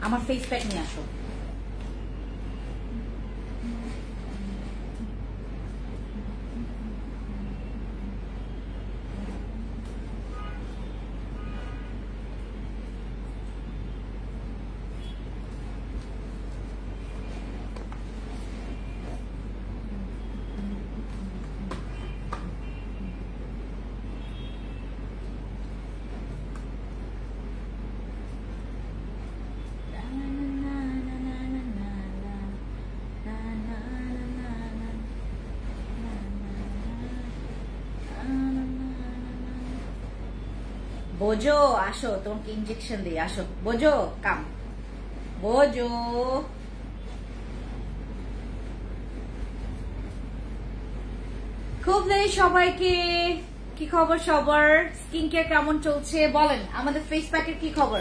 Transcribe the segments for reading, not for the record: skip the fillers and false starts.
আমার face pack নিয়ে আসো। বোঝো আসো, তোমাকে ইনজেকশন দিই, আসো বোঝো কাম বোঝো। খুব নেই সবাইকে, কি খবর সবার? স্কিন কেয়ার কেমন চলছে বলেন? আমাদের ফেস প্যাকের কি খবর?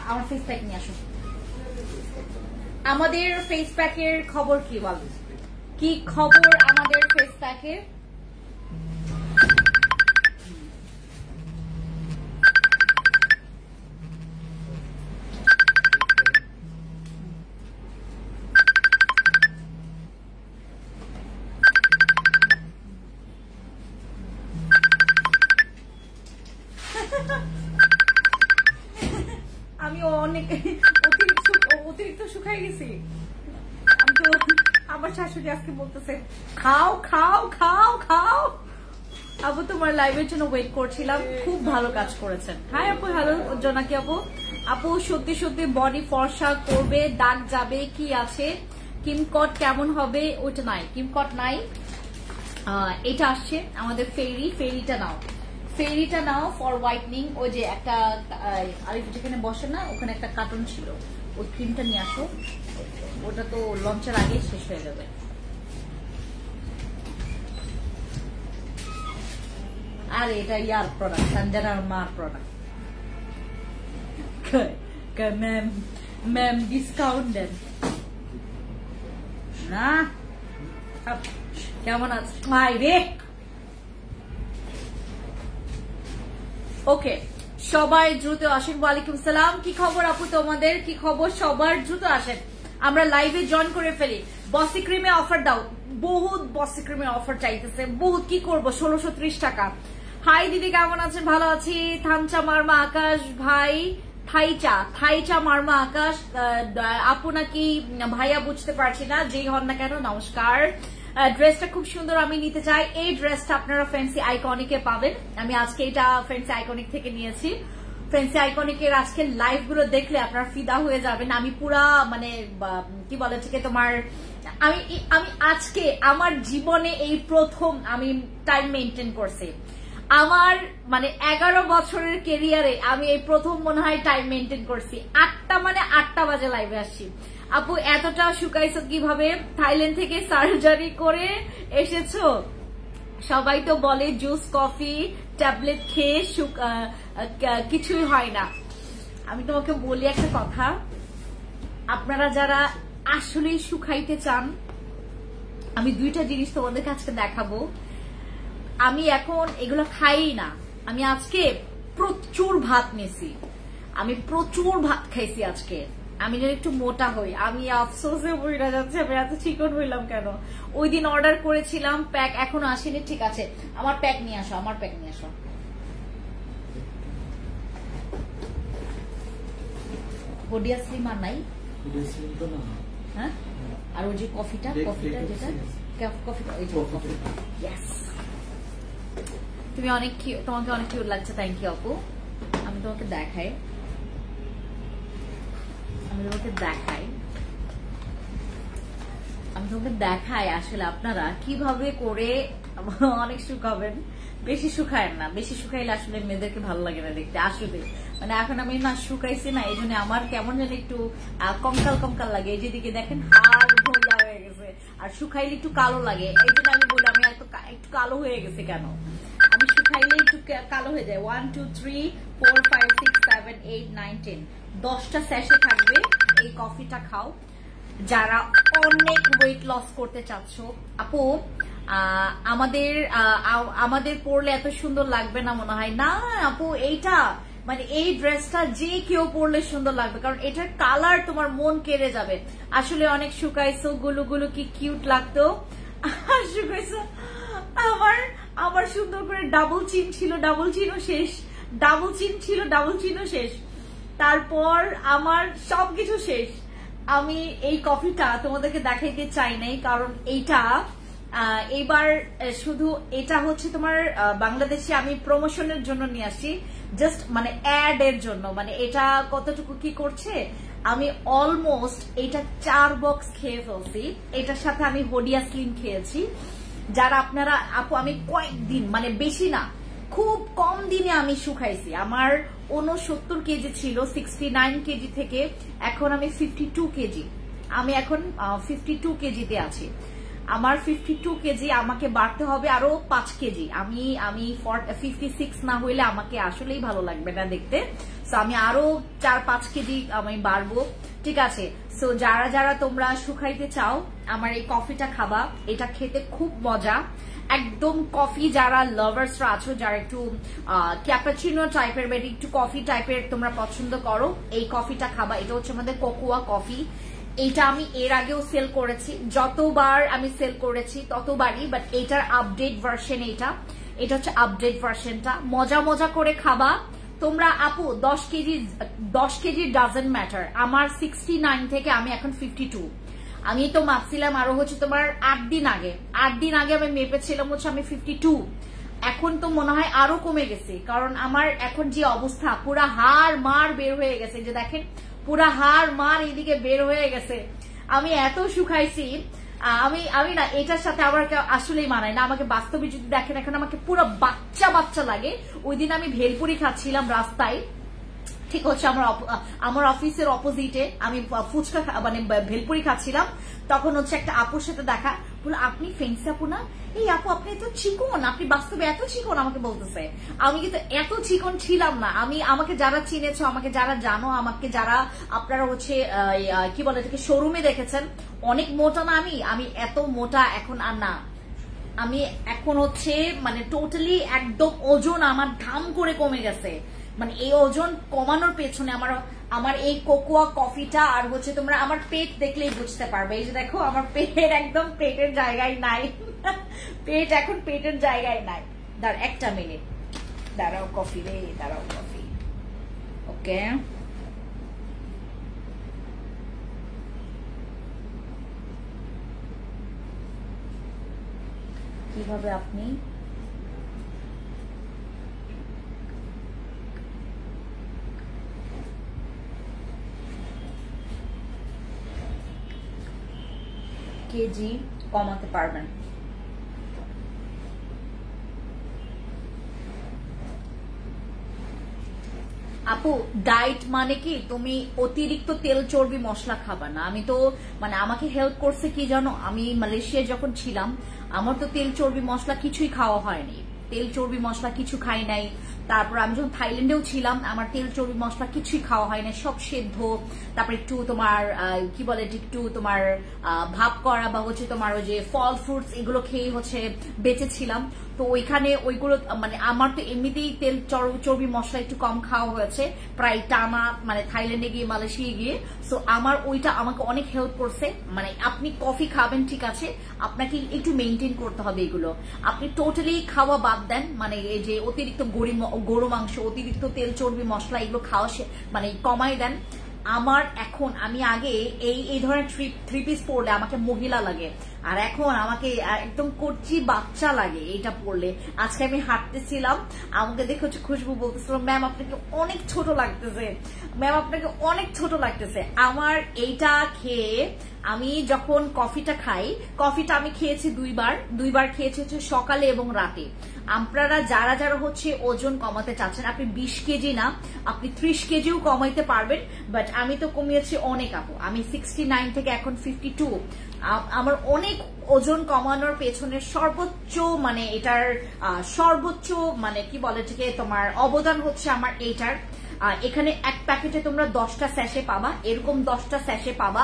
আমার ফেস প্যাক নিয়ে আসো। আমাদের ফেস প্যাকের খবর কি বলেন? কি খবর আমাদের ফেস প্যাকের? আমি অনেক অতিরিক্ত শুকাই গেছি। আমি তো আমার শাশুড়ি আজকে বলতেছে খাও খাও খাও খাও। আপু তোমার লাইভের জন্য ওয়েট করছিলাম, খুব ভালো কাজ করেছেন। হাই আপু, হ্যালো জোনাকি আপু। আপু সত্যি সত্যি বডি ফর্সা করবে, দাগ যাবে, কি আছে? কিমকট কেমন হবে? ওইটা নাই, কিমকট নাই। এটা আসছে আমাদের ফেরিটা নাও, ফেরিটা নাও ফর হোয়াইটনিং। ওই যে একটা আরেক যেখানে বসে না, ওখানে একটা কার্টন ছিল, ওই ক্রিমটা নিয়ে আসো। ওটা তো লঞ্চের আগেই শেষ হয়ে যাবে। আর এটা ইয়ার প্রোডাক্ট, সঞ্জনার মার প্রোডাক্ট। ম্যাম ডিসকাউন্ট দেন না? কেমন আছে ভাই রে? ওকে, সবাই দ্রুত আসেন। ওয়ালাইকুম সালাম, কি খবর আপু তোমাদের? কি খবর সবার? দ্রুত আসেন, আমরা লাইভে জয়েন করে ফেলি। বসি ক্রিমে অফার দাও, বহুত বসি ক্রিমে অফার চাইতেছে, বহুত। কি করবো, 1630 টাকা। হাই দিদি, কেমন আছেন? ভালো আছি। থানচা মারমা আকাশ ভাই, থাইচা মারমা আকাশ আপু নাকি ভাইয়া বুঝতে পারছি না, যেই হন না কেন নমস্কার। ড্রেসটা খুব সুন্দর, আমি নিতে চাই। এই ড্রেসটা আপনারা ফ্যান্সি আইকনিকে পাবেন। আমি আজকে এটা ফ্যান্সি আইকনিক থেকে নিয়েছি। ফ্যান্সি আইকনিকের আজকে লাইভ গুলো দেখলে আপনারা ফিদা হয়ে যাবেন। আমি পুরা মানে কি বলে থেকে তোমার, আমি আজকে আমার জীবনে এই প্রথম আমি টাইম মেনটেন করছি। আমার মানে 11 বছরের কেরিয়ারে আমি এই প্রথম মনে হয় টাইম মেনটেন করছি। 8টা বাজে লাইভে আসছি। আপু এতটা শুকাইছো কিভাবে? থাইল্যান্ড থেকে সার্জারি করে এসেছো? সবাই তো বলে জুস কফি ট্যাবলেট খেয়ে কিছুই হয় না। আমি তোমাকে বলি একটা কথা, আপনারা যারা আসলে শুকাইতে চান, আমি 2টা জিনিস তোমাদের কাছে দেখাবো। আমি এখন এগুলো খাই না, আমি আজকে প্রচুর ভাত নিছি, আমি প্রচুর ভাত খাইছি আজকে। আমি যদি একটু মোটা হই, আমি আফসোসে বইরা যাচ্ছে আমি এত চিকন হইলাম কেন। ওই দিন অর্ডার করেছিলাম, প্যাক এখনো আসেনি। ঠিক আছে, আমার প্যাক নিয়ে আসো, আমার প্যাক নিয়ে আসো। হোডিয়া স্লিম আর নাই? হ্যাঁ, আর ওই যে কফিটা যেটা কফিটা, ওই যে কফিটা। ইয়েস, তুমি অনেক কিউট, তোমাকে অনেক কিউট লাগছে। থ্যাংক ইউ আপু। আমি তোমাকে দেখাই, আমি তোমাকে দেখাই আসলে আপনারা কিভাবে করে অনেক শুকাবেন। বেশি শুকায়েন না, বেশি শুকাইলে আসলে মেয়েদেরকে ভালো লাগে না দেখতে। আসলে মানে এখন আমি না শুকাইছি না, এই জন্য আমার কেমন যেন একটু কঙ্কাল লাগে। এই যেদিকে দেখেন হাড় ভোজা হয়ে গেছে, আর শুকাইলে একটু কালো লাগে। এই জন্য আমি বলি আমি একটু কালো হয়ে গেছে কেন, আমি শুকাইলে একটু কালো হয়ে যায়। 1 2 3 4 5 6 7 8 9 10 10টা স্যাশে থাকবে। এই কফিটা খাও যারা অনেক ওয়েট লস করতে চাচ্ছ। আপু আমাদের পরলে এত সুন্দর লাগবে না মনে হয় না আপু। এইটা মানে এই ড্রেসটা যে কেউ পরলে সুন্দর লাগবে, কারণ এটার কালার তোমার মন কেড়ে যাবে। আসলে অনেক শুকাইছো, গুলো কি কিউট লাগতো। শুকাইছো আমার সুন্দর করে ডাবল চিন ছিল, ডাবল চিনও শেষ, ডাবল চিন ছিল, ডাবল চিনও শেষ, তারপর আমার সবকিছু শেষ। আমি এই কফিটা তোমাদেরকে দেখাইতে চাই নাই, কারণ এইটা এইবার শুধু এটা হচ্ছে তোমার বাংলাদেশে আমি প্রমোশনের জন্য নিয়ে আসছি, জাস্ট মানে অ্যাড এর জন্য। মানে এটা কতটুকু কি করছে, আমি অলমোস্ট এটা 4 বক্স খেয়ে ফেলছি। এটার সাথে আমি হোডিয়া স্লিম খেয়েছি। যারা আপনারা আপু, আমি কয়েকদিন মানে বেশি না, খুব কম দিনে আমি শুকাইছি। আমার 69 কেজি ছিল, 69 কেজি থেকে এখন আমি 52 কেজি। আমি এখন 52 কেজিতে আছি। আমার 52 কেজি, আমাকে বাড়তে হবে আরো 5 কেজি। আমি 56 না হইলে আমাকে আসলেই ভালো লাগবে না দেখতে। সো আমি আরো 4-5 কেজি আমি বাড়বো, ঠিক আছে। সো যারা যারা তোমরা শুকাইতে চাও, আমার এই কফিটা খাবা। এটা খেতে খুব মজা, একদম কফি যারা লাভার্সরা আছো, যারা একটু ক্যাপাচিনো টাইপের বা একটু কফি টাইপের তোমরা পছন্দ করো, এই কফিটা খাবা। এটা হচ্ছে আমাদের কোকোয়া কফি। এটা আমি এর আগেও সেল করেছি, যতবার আমি সেল করেছি ততবারই, বাট এটার আপডেট ভার্সন এটা হচ্ছে আপডেট ভার্সনটা। মজা মজা করে খাবা তোমরা আপু। 10 কেজি ডাজন্ট ম্যাটার। আমার 69 থেকে আমি এখন 52। আমি তো মাপছিলাম আরো হচ্ছে তোমার 8 দিন আগে আমি মেপেছিলাম হচ্ছে আমি 52। এখন তো মনে হয় আরো কমে গেছে, কারণ আমার এখন যে অবস্থা, পুরা হাড় মার বের হয়ে গেছে। যে দেখেন, পুরা হাড় মার এদিকে বের হয়ে গেছে। আমি এত শুকাইছি, আমি না এটার সাথে আমার আসলেই মানায় না। আমাকে বাস্তবে যদি দেখেন, এখন আমাকে পুরো বাচ্চা লাগে। ওই দিন আমি ভেলপুরি খাচ্ছিলাম রাস্তায়, ঠিক হচ্ছে আমার অফিসের অপোজিটে আমি ফুচকা মানে ভেলপুরি খাচ্ছিলাম। তখন হচ্ছে একটা আপুর সাথে দেখা, বলে আপনি ফেন্সি আপু না? এই আপু আপনি এত চিকন, আপনি বাস্তবে এত চিকন আমাকে বলতেছে। আমি কিন্তু এত চিকন ছিলাম না। আমাকে যারা চিনেছো, আমাকে যারা জানো, আমাকে যারা আপনারা হচ্ছে কি বলে এটাকে শোরুমে দেখেছেন, অনেক মোটা না আমি এত মোটা এখন আর না। আমি এখন হচ্ছে মানে টোটালি একদম ওজন আমার ধাম করে কমে গেছে। মানে এই ওজন কমানোর পেছনে আমার এই কোকোয়া কফিটা আর হচ্ছে তোমরা আমার পেট দেখলেই বুঝতে পারবে। এই যে দেখো, আমার পেটের একদম পেটের জায়গায় নাই। পেট এখন পেটের জায়গায় নাই। একটা মিনিট দাঁড়াও, কফি রে, দাঁড়াও কফি। ওকে, কিভাবে আপনি কেজি কমাতে পারবেন? আপু ডায়েট মানে কি তুমি অতিরিক্ত তেল চর্বি মশলা খাবা না। আমি তো মানে আমাকে হেল্প করছে কি জানো, আমি মালয়েশিয়ায় যখন ছিলাম আমার তো তেল চর্বি মশলা কিছুই খাওয়া হয়নি, তেল চর্বি মশলা কিছু খাই নাই। তারপর আমি যখন থাইল্যান্ডেও ছিলাম আমার তেল চর্বি মশলা কিছুই খাওয়া হয় না, সব সেদ্ধ। তারপর একটু তোমার কি বলে একটু তোমার ভাপ করা বা হচ্ছে তোমার ওই যে ফল ফ্রুটস এগুলো খেয়ে হচ্ছে বেঁচেছিলাম। তো ওইখানে ওইগুলো মানে আমার তো এমনিতেই তেল চর্বি মশলা একটু কম খাওয়া হয়েছে প্রায় টানা, মানে থাইল্যান্ডে গিয়ে মালয়েশিয়া গিয়ে। সো আমার ওইটা আমাকে অনেক হেল্প করছে। মানে আপনি কফি খাবেন ঠিক আছে, আপনাকে একটু মেনটেন করতে হবে এগুলো। আপনি টোটালি খাওয়া বাদ দেন, মানে এই যে অতিরিক্ত গরু মাংস, অতিরিক্ত তেল চর্বি মশলা এগুলো খাওয়া মানে কমাই দেন। আমার এখন আমি আগে এই ধরনের থ্রি পিস পরলে আমাকে মহিলা লাগে, আর এখন আমাকে একদম কচি বাচ্চা লাগে এইটা পরলে। আজকে আমি হাঁটতেছিলাম, আমাকে দেখে হচ্ছে খুশবু বলতেছিল, ম্যাম আপনাকে অনেক ছোট লাগতেছে, ম্যাম আপনাকে অনেক ছোট লাগতেছে। আমার এইটা খেয়ে আমি যখন কফিটা খাই, কফিটা আমি খেয়েছি দুইবার খেয়েছি হচ্ছে সকালে এবং রাতে। আপনারা যারা যারা হচ্ছে ওজন কমাতে চাচ্ছেন, আপনি 20 কেজি না আপনি 30 কেজিও কমাইতে পারবেন। বাট আমি তো কমিয়েছি অনেক আপু, আমি 69 থেকে এখন 52। আমার অনেক ওজন কমানোর পেছনে সর্বোচ্চ মানে এটার সর্বোচ্চ মানে কি বলে থেকে তোমার অবদান হচ্ছে আমার এইটার। এখানে এক প্যাকেটে তোমরা 10টা স্যাশে পাবা, এরকম 10টা স্যাশে পাবা।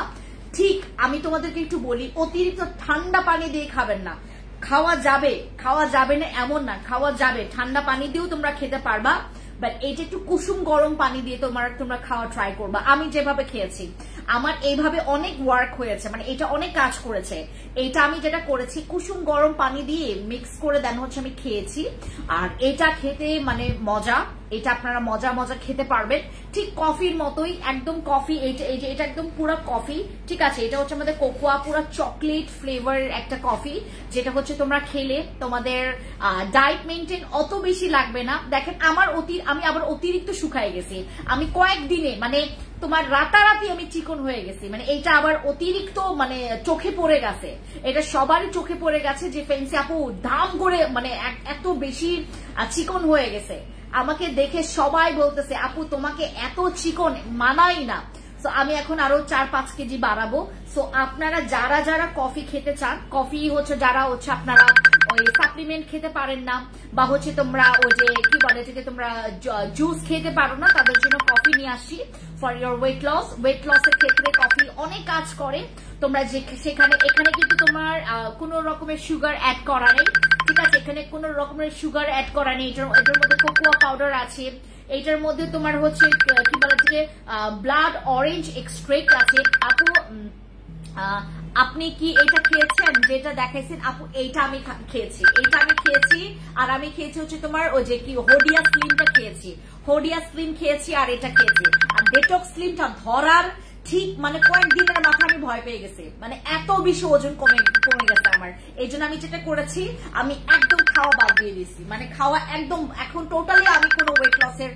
ঠিক আমি তোমাদেরকে একটু বলি, অতিরিক্ত ঠান্ডা পানি দিয়ে খাবেন না। খাওয়া যাবে না এমন না, খাওয়া যাবে, ঠান্ডা পানি দিয়েও তোমরা খেতে পারবা। বাট এটা একটু কুসুম গরম পানি দিয়ে তোমরা খাওয়া ট্রাই করবা। আমি যেভাবে খেয়েছি আমার এইভাবে অনেক ওয়ার্ক হয়েছে, মানে এটা অনেক কাজ করেছে। এটা আমি যেটা করেছি কুসুম গরম পানি দিয়ে মিক্স করে দেন হচ্ছে আমি খেয়েছি, আর এটা খেতে মানে মজা, এটা আপনারা মজা মজা খেতে পারবেন ঠিক কফির মতোই, একদম কফি। এটা একদম পুরো কফি, ঠিক আছে। এটা হচ্ছে আমাদের কোকোয়া, পুরো চকলেট ফ্লেভারের একটা কফি, যেটা হচ্ছে তোমরা খেলে তোমাদের ডায়েট মেনটেন অত বেশি লাগবে না। দেখেন আমি আবার অতিরিক্ত শুকায় গেছি, আমি কয়েকদিনে মানে তোমার রাতারাতি আমি চিকন হয়ে গেছি, মানে এটা আবার অতিরিক্ত মানে চোখে পড়ে গেছে, এটা সবারই চোখে পড়ে গেছে যে ফেন্সি আপু দাম করে মানে এত বেশি চিকন হয়ে গেছে। আমাকে দেখে সবাই বলতেছে আপু তোমাকে এত চিকন মানাই না। সো আমি এখন আরো 4-5 কেজি বাড়াবো। সো আপনারা যারা যারা কফি খেতে চান, কফি হচ্ছে যারা হচ্ছে আপনারা ওই সাপ্লিমেন্ট খেতে পারেন না, বা হচ্ছে তোমরা ওই যে কি বলে এটাকে তোমরা জুস খেতে পারো না, তাদের জন্য কফি নিয়ে আসি for your weight loss. Weight লসের ক্ষেত্রে কফি অনেক কাজ করে। তোমরা এখানে কিন্তু তোমার কোনো রকমের সুগার অ্যাড করা নেই, ঠিক আছে। এখানে কোনো রকমের সুগার অ্যাড করা নেই। এটার মধ্যে কোকোয়া পাউডার আছে, এটার মধ্যে তোমার হচ্ছে কি বলে যে ব্লাড অরেঞ্জ এক্সট্রাক্ট আছে। আপু আপনি কি এটা খেয়েছেন যেটা দেখাইছেন? আপু এইটা আমি খেয়েছি, আর আমি খেয়েছি হচ্ছে তোমার ওই যে কি হোডিয়া স্লিমটা খেয়েছি, আর এটা খেয়েছি। আর ডেটক্স স্লিমটা ধরার ঠিক মানে কয়েকদিনের মাথা আমি ভয় পেয়ে গেছি, মানে এত বেশি ওজন কমে গেছে আমার। এই জন্য আমি যেটা করেছি আমি একদম খাওয়া বাদ দিয়ে দিচ্ছি, মানে খাওয়া একদম এখন টোটালি আমি কোনো ওয়েট লসের।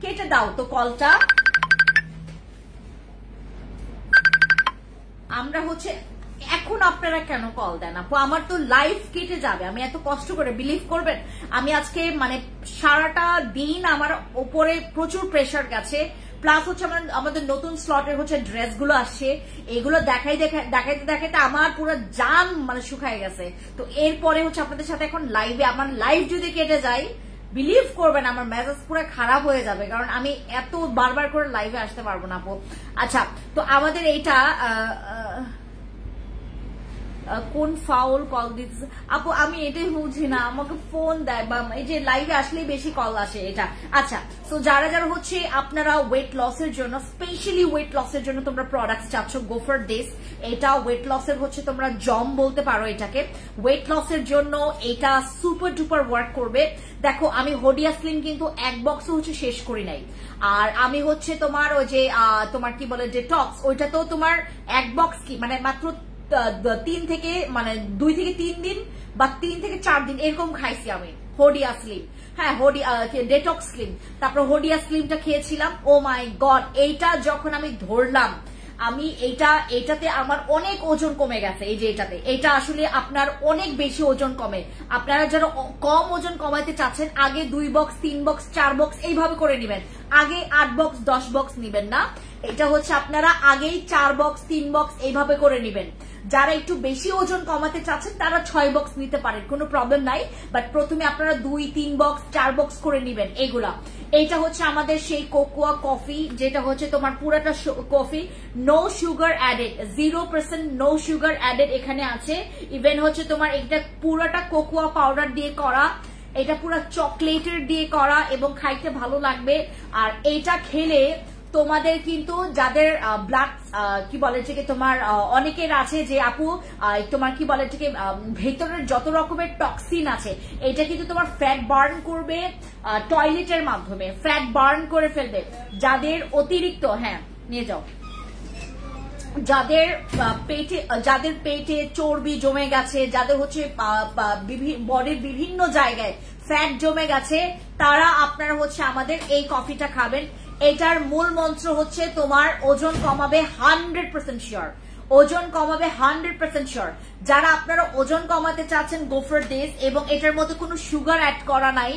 কেটে দাও তো কলটা। আমরা হচ্ছে এখন আপনারা কেন কল দেন আপু? আমার তো লাইফ কেটে যাবে, আমি এত কষ্ট করে, বিলিভ করবেন আমি আজকে মানে সারাটা দিন আমার উপরে প্রচুর প্রেশার গেছে। প্লাস হচ্ছে আমাদের নতুন স্লটের হচ্ছে ড্রেসগুলো আসছে, এগুলো দেখাইতে আমার পুরো জান মানে শুকায় গেছে। তো এরপরে হচ্ছে আপনাদের সাথে এখন লাইভে, আমার লাইভ যদি কেটে যায় বিলিভ করবেন আমার মেজাজ পুরো খারাপ হয়ে যাবে, কারণ আমি এত বারবার করে লাইভে আসতে পারবো না আপু। আচ্ছা, তো আমাদের এইটা কোন ফাউল কল দিচ্ছে আপু আমি এটাই বুঝি না, আমাকে ফোন দেয় বা এই যে লাইভে আসলেই বেশি কল আসে এটা। আচ্ছা, তো যারা যারা হচ্ছে আপনারা ওয়েট লসের জন্য, স্পেশালি ওয়েট লসের জন্য তোমরা প্রোডাক্ট চাচ্ছ, গো ফর দিস। এটা ওয়েট লসের হচ্ছে তোমরা জম বলতে পারো এটাকে। ওয়েট লসের জন্য এটা সুপার ডুপার ওয়ার্ক করবে। দেখো আমি হোডিয়া স্লিম কিন্তু এক বক্স হচ্ছে শেষ করি নাই, আর আমি হচ্ছে তোমার ওই যে তোমার কি বলে ডেটক্স, ওইটা তো তোমার এক বক্স কি মানে মাত্র 2 থেকে 3 দিন বা 3 থেকে 4 দিন এরকম খাইছি আমি হোডিয়া স্লিম। হ্যাঁ, ডেটক্স স্লিম, তারপর হোডিয়া স্লিমটা খেয়েছিলাম। ও মাই গড, এইটা যখন আমি ধরলাম আমি এইটাতে আমার অনেক ওজন কমে গেছে। এই যে এটা আসলে আপনার অনেক বেশি ওজন কমে। আপনারা যারা কম ওজন কমাইতে চাচ্ছেন আগে 2 বক্স 3 বক্স 4 বক্স এইভাবে করে নিবেন, আগে 8 বক্স 10 বক্স নিবেন না। এটা হচ্ছে আপনারা আগেই 4 বক্স 3 বক্স এইভাবে করে নিবেন। যারা একটু বেশি ওজন কমাতে চাচ্ছেন তারা 6 বক্স নিতে পারেন, কোনো প্রবলেম নাই। বাট প্রথমে আপনারা 2-3 বক্স 4 বক্স করে নিবেন এগুলা। এইটা হচ্ছে আমাদের সেই কোকোয়া কফি, যেটা হচ্ছে তোমার পুরাটা coffee, no sugar added, 0% no sugar added এখানে আছে। ইভেন হচ্ছে তোমার এটা পুরাটা কোকোয়া পাউডার দিয়ে করা, এটা পুরো চকলেটের দিয়ে করা এবং খাইতে ভালো লাগবে। আর এটা খেলে তোমাদের কিন্তু যাদের ব্লাড কি বলে যে তোমার অনেকের আছে যে আপু তোমার কি বলে যে ভেতরের যত রকমের টক্সিন আছে এটা কিন্তু তোমার ফ্যাট বার্ন করবে, টয়লেটের মাধ্যমে ফ্যাট বার্ন করে ফেলবে। যাদের অতিরিক্ত, হ্যাঁ নিয়ে যাও, যাদের পেটে চর্বি জমে গেছে, যাদের হচ্ছে বডির বিভিন্ন জায়গায় ফ্যাট জমে গেছে, তারা আপনারা হচ্ছে আমাদের এই কফিটা খাবেন। এটার মূল মন্ত্র হচ্ছে তোমার ওজন কমাবে 100% শিওর, ওজন কমাবে 100% শিওর। যারা আপনারা ওজন কমাতে চাচ্ছেন গো ফর দিস, এবং এটার মধ্যে কোনো সুগার অ্যাড করা নাই,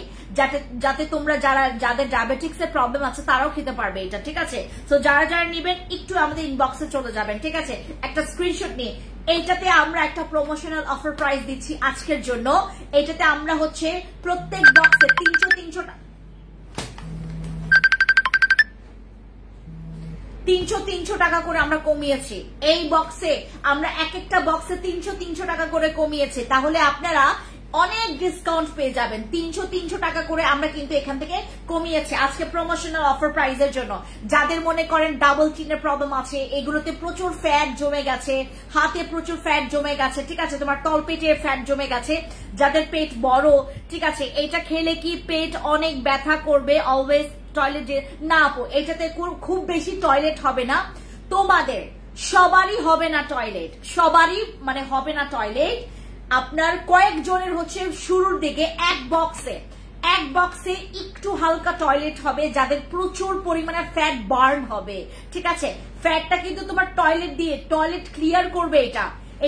যাতে তোমরা যাদের ডায়াবেটিক্স এর প্রবলেম আছে তারাও খেতে পারবে এটা, ঠিক আছে। তো যারা যারা নিবেন একটু আমাদের ইনবক্সে চলে যাবেন, ঠিক আছে, একটা স্ক্রিনশট নিয়ে। এইটাতে আমরা একটা প্রমোশনাল অফার প্রাইস দিচ্ছি আজকের জন্য। এটাতে আমরা হচ্ছে প্রত্যেক বক্সে 300 টাকা করে আমরা কমিয়েছি। এই বক্সে আমরা এক একটা বক্সে 300 টাকা করে কমিয়েছি। তাহলে আপনারা অনেক ডিসকাউন্ট পেয়ে যাবেন। 300 টাকা করে আমরা কিন্তু এখান থেকে কমিয়েছি আজকে প্রমোশনাল অফার প্রাইজের জন্য। যাদের মনে করেন ডাবল চিনের প্রবলেম আছে, এগুলোতে প্রচুর ফ্যাট জমে গেছে, হাতে প্রচুর ফ্যাট জমে গেছে, ঠিক আছে, তোমার তলপেটে ফ্যাট জমে গেছে, যাদের পেট বড়, ঠিক আছে, এটা খেলে কি পেট অনেক ব্যথা করবে, অলওয়েজ টয়লেট না আপু, এটাতে খুব বেশি টয়লেট হবে না, তোমাদের সবারই হবে না টয়লেট, সবারই মানে হবে না টয়লেট। আপনার কয়েকজনের হচ্ছে শুরুর দিকে এক বক্সে একটু হালকা টয়লেট হবে, যাদের প্রচুর পরিমাণে ফ্যাট বার্ন হবে, ঠিক আছে। ফ্যাটটা কিন্তু তোমার টয়লেট ক্লিয়ার করবে,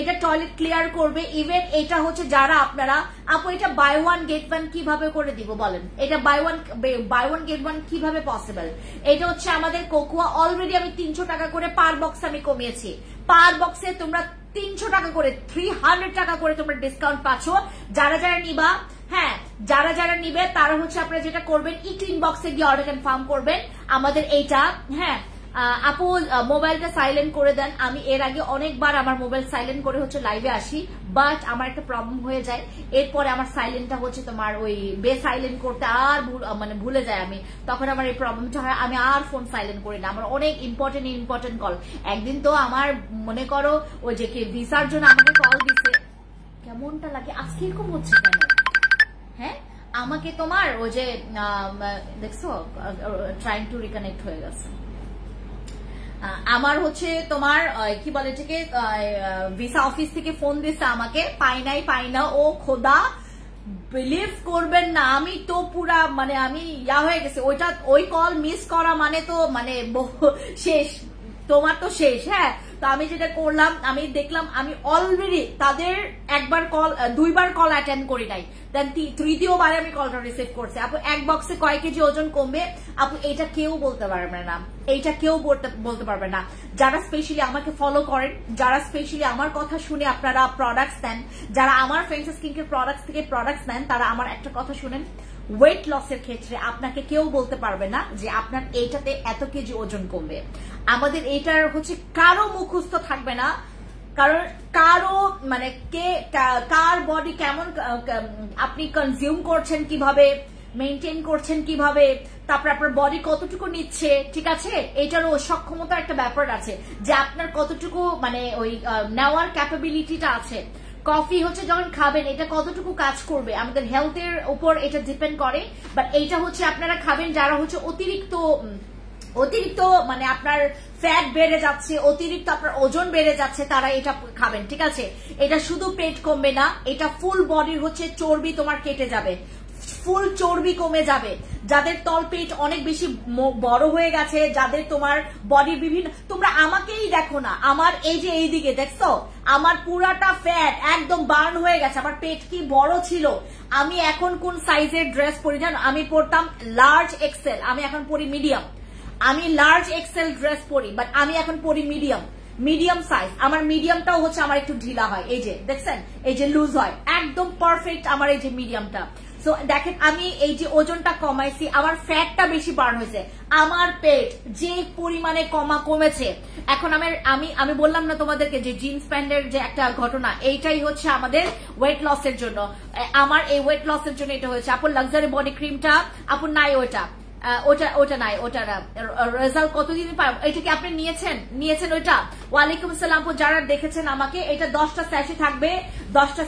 এটা টয়লেট ক্লিয়ার করবে। ইভেন এটা হচ্ছে যারা আপনারা আপু এটা বাই ওয়ান গেট ওয়ান কিভাবে করে দিব বলেন, এটা বাই ওয়ান গেট ওয়ান কিভাবে পসিবল? এটা হচ্ছে আমাদের কোকোয়া অলরেডি আমি 300 টাকা করে পার বক্স আমি কমিয়েছি, পার বক্সে তোমরা 300 টাকা করে 300 টাকা করে তোমরা ডিসকাউন্ট পাচ্ছ। যারা নিবা, হ্যাঁ, যারা নিবে তারা হচ্ছে আপনারা যেটা করবেন, একটু ইনবক্সে গিয়ে অর্ডার কনফার্ম করবেন আমাদের এইটা। হ্যাঁ আপু মোবাইলটা সাইলেন্ট করে দেন। আমি এর আগে অনেকবার আমার মোবাইল সাইলেন্ট করে হচ্ছে লাইভে আসি, বাট আমার একটা প্রবলেম হয়ে যায়, এরপরে আমার সাইলেন্টটা হচ্ছে তোমার ওই সাইলেন্ট করতে আর ভুলে যায় আমি, তখন আমার এই প্রবলেমটা হয়, আমি আর ফোন সাইলেন্ট করি না। আমার অনেক ইম্পর্টেন্ট কল, একদিন তো আমার মনে করো ওই যে ভিসার জন্য আমাকে কল দিছে, কেমনটা লাগে আজকে এরকম হচ্ছে কেন? হ্যাঁ আমাকে তোমার ওই যে দেখছো ট্রাইং টু রিকানেক্ট হয়ে গেছে, আমার হচ্ছে তোমার কি বলে এটাকে ভিসা অফিস থেকে ফোন দিচ্ছে আমাকে, পাই না, ও খোদা বিলিভ করবেন না, আমি তো পুরা মানে আমি হয়ে গেছে, ওই কল মিস করা মানে তো মানে শেষ, তোমার তো শেষ। হ্যাঁ তো আমি যেটা করলাম, আমি দেখলাম আমি অলরেডি তাদের দুইবার কল অ্যাটেন্ড করি নাই, দেন তৃতীয়বারে আমি কলটা রিসিভ করছি। আপু এক বক্সে কয় কেজি ওজন কমবে? আপু এটা কেউ বলতে পারবে না, এইটা কেউ বলতে পারবে না। যারা স্পেশালি আমাকে ফলো করেন, যারা স্পেশালি আমার কথা শুনে আপনারা প্রোডাক্টস নেন, যারা আমার ফ্রেন্ডস স্কিনকেয়ার প্রোডাক্টস থেকে প্রোডাক্টস নেন, তারা আমার একটা কথা শুনেন, ওয়েট লসের ক্ষেত্রে আপনাকে কেউ বলতে পারবে না যে আপনার এইটাতে এত কেজি ওজন কমবে। আমাদের এইটার হচ্ছে কারো মুখস্থ থাকবে না, কারণ কারো মানে কার বডি কেমন আপনি কনজিউম করছেন, কিভাবে মেনটেন করছেন, কিভাবে তারপর আপনার বডি কতটুকু নিচ্ছে, ঠিক আছে, এটারও সক্ষমতা একটা ব্যাপার আছে যে আপনার কতটুকু মানে ওই নেওয়ার ক্যাপাবিলিটিটা আছে। কফি হচ্ছে যখন খাবেন এটা কতটুকু কাজ করবে আমাদের হেলথের উপর এটা ডিপেন্ড করে, বাট এইটা হচ্ছে আপনারা খাবেন যারা হচ্ছে অতিরিক্ত মানে আপনার ফ্যাট বেড়ে যাচ্ছে, অতিরিক্ত আপনার ওজন বেড়ে যাচ্ছে, তারা এটা খাবেন, ঠিক আছে। এটা শুধু পেট কমবে না, এটা ফুল বডির হচ্ছে চর্বি তোমার কেটে যাবে, ফুল চর্বি কমে যাবে। যাদের তলপেট অনেক বেশি বড় হয়ে গেছে, যাদের তোমার বডির বিভিন্ন, তোমরা আমাকেই দেখো না, আমার এই যে এইদিকে দেখছো আমার পুরাটা ফ্যাট একদম বার্ন হয়ে গেছে, আমার পেট কি বড় ছিল। আমি এখন কোন সাইজের ড্রেস পরি জানো? আমি পরতাম লার্জ এক্সেল, আমি এখন পরি মিডিয়াম। আমি লার্জ এক্সেল ড্রেস পরি, বাট আমি এখন পরি মিডিয়াম সাইজ। আমার মিডিয়ামটাও হচ্ছে আমার একটু ঢিলা হয়, এই যে দেখছেন, এই যে লুজ হয়, একদম পারফেক্ট আমার এই যে মিডিয়ামটা। সো দেখেন আমি এই যে ওজনটা কমাইছি, আমার ফ্যাটটা বেশি বার্ন হয়েছে, আমার পেট যে পরিমাণে কমেছে। এখন আমি বললাম না তোমাদেরকে যে জিন্স প্যান্টের যে একটা ঘটনা, এইটাই হচ্ছে আমাদের ওয়েট লসের জন্য, আমার এই ওয়েট লসের জন্য এটা হয়েছে। আপুর লাক্সারি বডি ক্রিমটা আপুর নাই, ওটা নাই, ওটা রেজাল্ট কতদিন পাবো? এটা কি আপনি নিয়েছেন ওইটা? ওয়ালাইকুম আসসালাম। যারা দেখেছেন আমাকে, এটা 10টা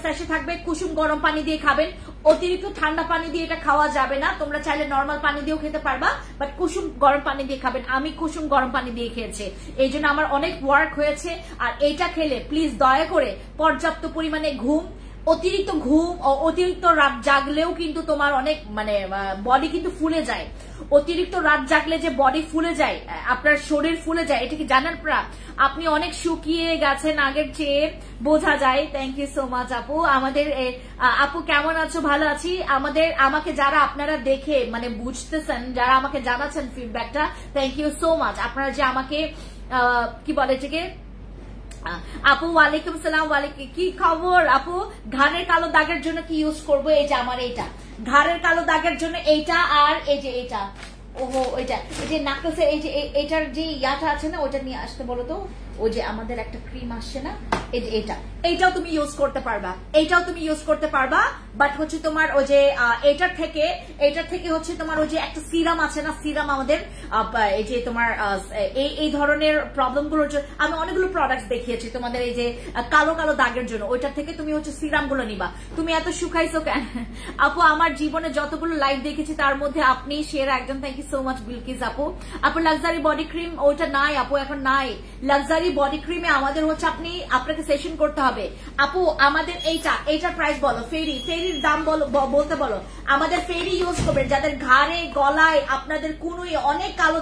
স্যাশে থাকবে, কুসুম গরম পানি দিয়ে খাবেন, অতিরিক্ত ঠান্ডা পানি দিয়ে এটা খাওয়া যাবে না, তোমরা চাইলে নর্মাল পানি দিয়েও খেতে পারবা, বাট কুসুম গরম পানি দিয়ে খাবেন। আমি কুসুম গরম পানি দিয়ে খেয়েছি, এই জন্য আমার অনেক ওয়ার্ক হয়েছে। আর এইটা খেলে প্লিজ দয়া করে পর্যাপ্ত পরিমাণে ঘুম, অতিরিক্ত ঘুম ও অতিরিক্ত রাত জাগলেও কিন্তু তোমার অনেক মানে বডি কিন্তু ফুলে যায়। অতিরিক্ত রাত জাগলে যে বডি ফুলে যায়, আপনার শরীর ফুলে যায়, এটা কি জানেন? আপনি অনেক শুকিয়ে গেছেন আগের চেয়ে, বোঝা যায়। থ্যাংক ইউ সো মাচ আপু। আমাদের আপু কেমন আছো? ভালো আছি। আমাকে যারা আপনারা দেখে মানে বুঝতেছেন, যারা আমাকে জানাচ্ছেন ফিডব্যাকটা, থ্যাংক ইউ সো মাচ। আপনারা যে আমাকে কি বলে এটাকে আপু ওয়ালাইকুম সালাম। কি খবর আপু? ঘাড়ের কালো দাগের জন্য কি ইউজ করবো? এই যে আমার এইটা ঘাড়ের কালো দাগের জন্য এইটা, আর এই যে এইটা, ওহো ওইটা, এই যে নাকলসের এই যে এটার যে ইয়াটা আছে না, ওইটা নিয়ে আসতে বলো তো। ওই যে আমাদের একটা ক্রিম আসছে না, এই যে এইটাও তুমি ইউজ করতে পারবা, এইটাও তুমি ইউজ করতে পারবা। বাট হচ্ছে তোমার ওই যে এটার থেকে হচ্ছে তোমার ওই যে একটা সিরাম আছে না, সিরাম আমাদের এই যে তোমার এই ধরনের প্রবলেম গুলোর জন্য আমি অনেকগুলো প্রোডাক্ট দেখিয়েছি তোমাদের, এই যে কালো কালো দাগের জন্য, ওইটার থেকে তুমি হচ্ছে সিরাম গুলো নিবা। তুমি এত শুকাইছো কেন আপু? আমার জীবনে যতগুলো লাইভ দেখেছি তার মধ্যে আপনি সেরা একজন। Thank you so much Bilkis আপু। আপু লাক্সারি বডি ক্রিম ওইটা নাই আপু, এখন নাই লাক্সারি বডি ক্রিমে। আমাদের হচ্ছে আপনাকে সেশন করতে হবে আপু। আমাদের এইটার প্রাইস বলো, ফেরির দাম বলতে বলো। আমাদের ফেরি ইউজ করবেন যাদের ঘাড়ে গলায় আপনাদের কোনোই অনেক কালো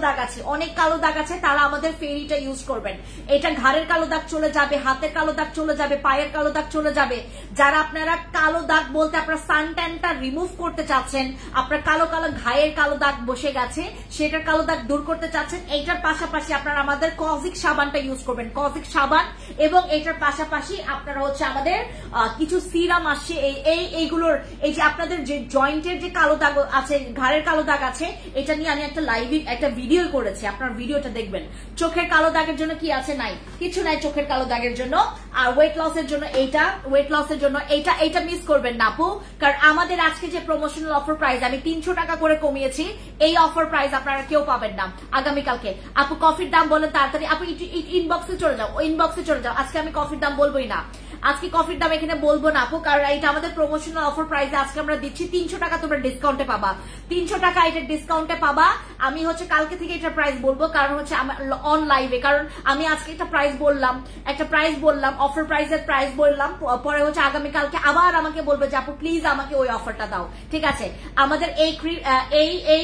দাগ আছে, তারা আমাদের ফেরিটা ইউজ করবেন। এটা ঘাড়ের কালো দাগ চলে যাবে, হাতের কালো দাগ চলে যাবে, পায়ের কালো দাগ চলে যাবে। যারা আপনারা কালো দাগ বলতে আপনারা সানট্যানটা রিমুভ করতে চাচ্ছেন, আপনার কালো ঘায়ের কালো দাগ বসে গেছে, সেটার কালো দাগ দূর করতে চাচ্ছেন, এইটার পাশাপাশি আপনারা আমাদের কজিক সাবানটা ইউজ করবেন, কজিক সাবান। এবং এইটার পাশাপাশি আপনারা হচ্ছে আমাদের কিছু সিরাম আসছে এইগুলোর, এই যে আপনাদের যে জয়েন্টের যে কালো দাগ আছে, ঘাড়ের কালো দাগ আছে, এটা নিয়ে আমি একটা ভিডিও করেছি, আপনার ভিডিওটা দেখবেন। চোখের কালো দাগের জন্য কি আছে? নাই, কিছু নাই চোখের কালো দাগের জন্য। আর ওয়েট লসের জন্য এইটা মিস করবেন না আপু, কারণ আমাদের আজকে যে প্রমোশনাল অফার প্রাইস আমি 300 টাকা করে কমিয়েছি, এই অফার প্রাইস আপনারা কেউ পাবেন না আগামীকালকে। আপু কফির দাম বলেন তাড়াতাড়ি, আপু ইনবক্সে চলে যাও, আজকে আমি কফির দাম বলবোই না, আজকে কফির দাম এখানে বলবো না আপু, কারণ এটা আমাদের প্রমোশনাল অফার প্রাইসে আজকে আমরা দিচ্ছি 300 টাকা, তোমরা ডিসকাউন্টে পাবা 300 টাকা, এটা ডিসকাউন্টে পাবা। আমি হচ্ছে কালকে থেকে এটা প্রাইস বলবো, কারণ হচ্ছে অন লাইভে, কারণ আমি আজকে একটা প্রাইস বললাম অফার প্রাইসের প্রাইস বললাম, পরে হচ্ছে আগামীকালকে আবার আমাকে বলবে যে আপু প্লিজ আমাকে ওই অফারটা দাও, ঠিক আছে? আমাদের এই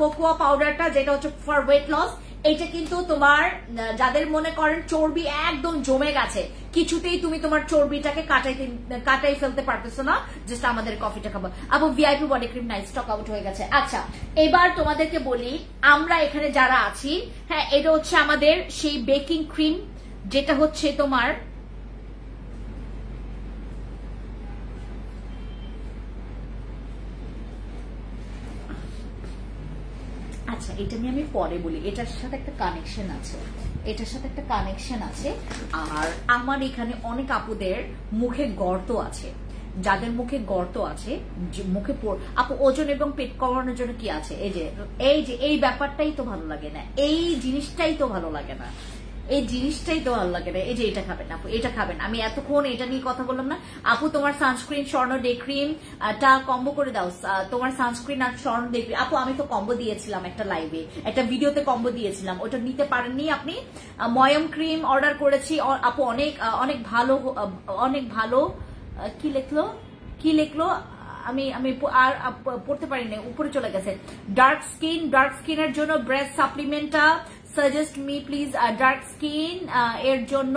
কোকোয়া পাউডারটা যেটা হচ্ছে ফর ওয়েট লস, এইটা কিন্তু তোমার যাদের মনে করেন চর্বি একদম জমে গেছে, কিছুতেই তুমি তোমার চর্বিটাকে কাটাই ফেলতে পারতেছো না, জাস্ট আমাদের কফিটা খাবো। আপু ভিআইপি বডি ক্রিম নাই, স্টক আউট হয়ে গেছে। আচ্ছা এবার তোমাদেরকে বলি আমরা এখানে যারা আছি, হ্যাঁ এটা হচ্ছে আমাদের সেই বেকিং ক্রিম, যেটা হচ্ছে তোমার আচ্ছা এটা নিয়ে আমি পরে বলি, এটার সাথে একটা কানেকশন আছে। আর আমার এখানে অনেক আপুদের মুখে গর্ত আছে, যাদের মুখে গর্ত আছে, মুখে আপু ওজন এবং পেট কমানোর জন্য কি আছে? এই ব্যাপারটাই তো ভালো লাগে না, এই জিনিসটাই তো ভালো লাগে না, এই যে এটা খাবেন আপু, এটা খাবেন। আমি এতক্ষণ এটা নিয়ে কথা বললাম না আপু, তোমার সানস্ক্রিন স্বর্ণ ডে ক্রিম টা কম্বো করে দাও, তোমার সানস্ক্রিন আর স্বর্ণ ডে ক্রিম। আপু আমি তো কম্বো দিয়েছিলাম একটা লাইভে, একটা ভিডিওতে কম্বো দিয়েছিলাম, ওটা নিতে পারেননি আপনি। ময়ম ক্রিম অর্ডার করেছি আপু, অনেক ভালো। কি লিখলো আমি আর পড়তে পারিনি, উপরে চলে গেছে। ডার্ক স্কিনের জন্য ব্রেস্ট সাপ্লিমেন্টটা suggest me please. Dark skin এর জন্য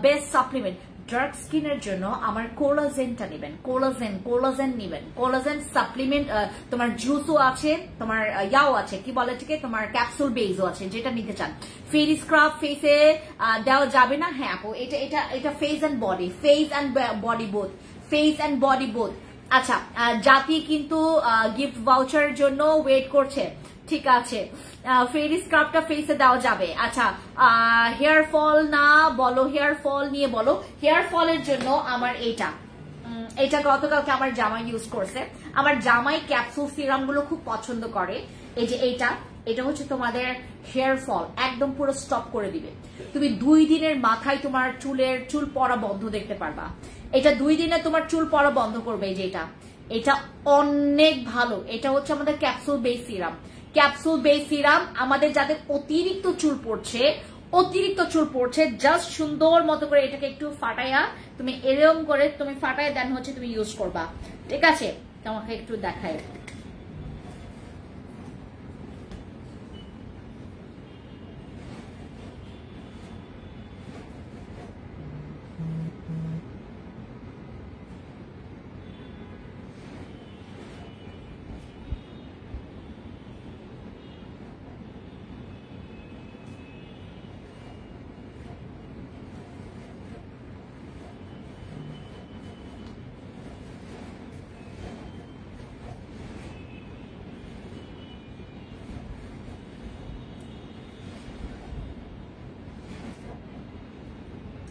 বেস্ট সাপ্লিমেন্ট, ডার্ক স্কিনের জন্য আমার কোলাজেনটা নেবেন, কোলাজেন সাপ্লিমেন্ট। তোমার জুসও আছে, তোমার ইয়াও আছে, কি বলে ঠিক, তোমার ক্যাপসুল বেসও আছে, যেটা নিতে চান। ফেরি স্ক্রাব ফেসে দেওয়া যাবে না? হ্যাঁ আপু এটা ফেস অ্যান্ড বডি বোথ। আচ্ছা জাতি কিন্তু গিফট ভাউচারের জন্য ওয়েট করছে, ঠিক আছে। ফেরি স্ক্রাবটা ফেসে দেওয়া যাবে। আচ্ছা হেয়ার ফল না বলো, হেয়ার ফল নিয়ে বলো। হেয়ার ফলের জন্য আমার এটা গতকালকে আমার জামাই ইউজ করছে, আমার জামাই ক্যাপসুল সিরাম গুলো খুব পছন্দ করে। এই যে এটা হচ্ছে তোমাদের হেয়ার ফল একদম পুরো স্টপ করে দিবে। তুমি 2 দিনের মাথায় তোমার চুল পড়া বন্ধ দেখতে পারবা। এটা 2 দিনে তোমার চুল পড়া বন্ধ করবে। এই যে এটা অনেক ভালো। এটা হচ্ছে আমাদের ক্যাপসুল বেস সিরাম। আমাদের যাদের অতিরিক্ত চুল পড়ছে জাস্ট সুন্দর মতো করে এটাকে একটু ফাটাইয়া তুমি এরকম করে তুমি ফাটাই দেন হচ্ছে তুমি ইউজ করবা, ঠিক আছে? তোমাকে একটু দেখায়।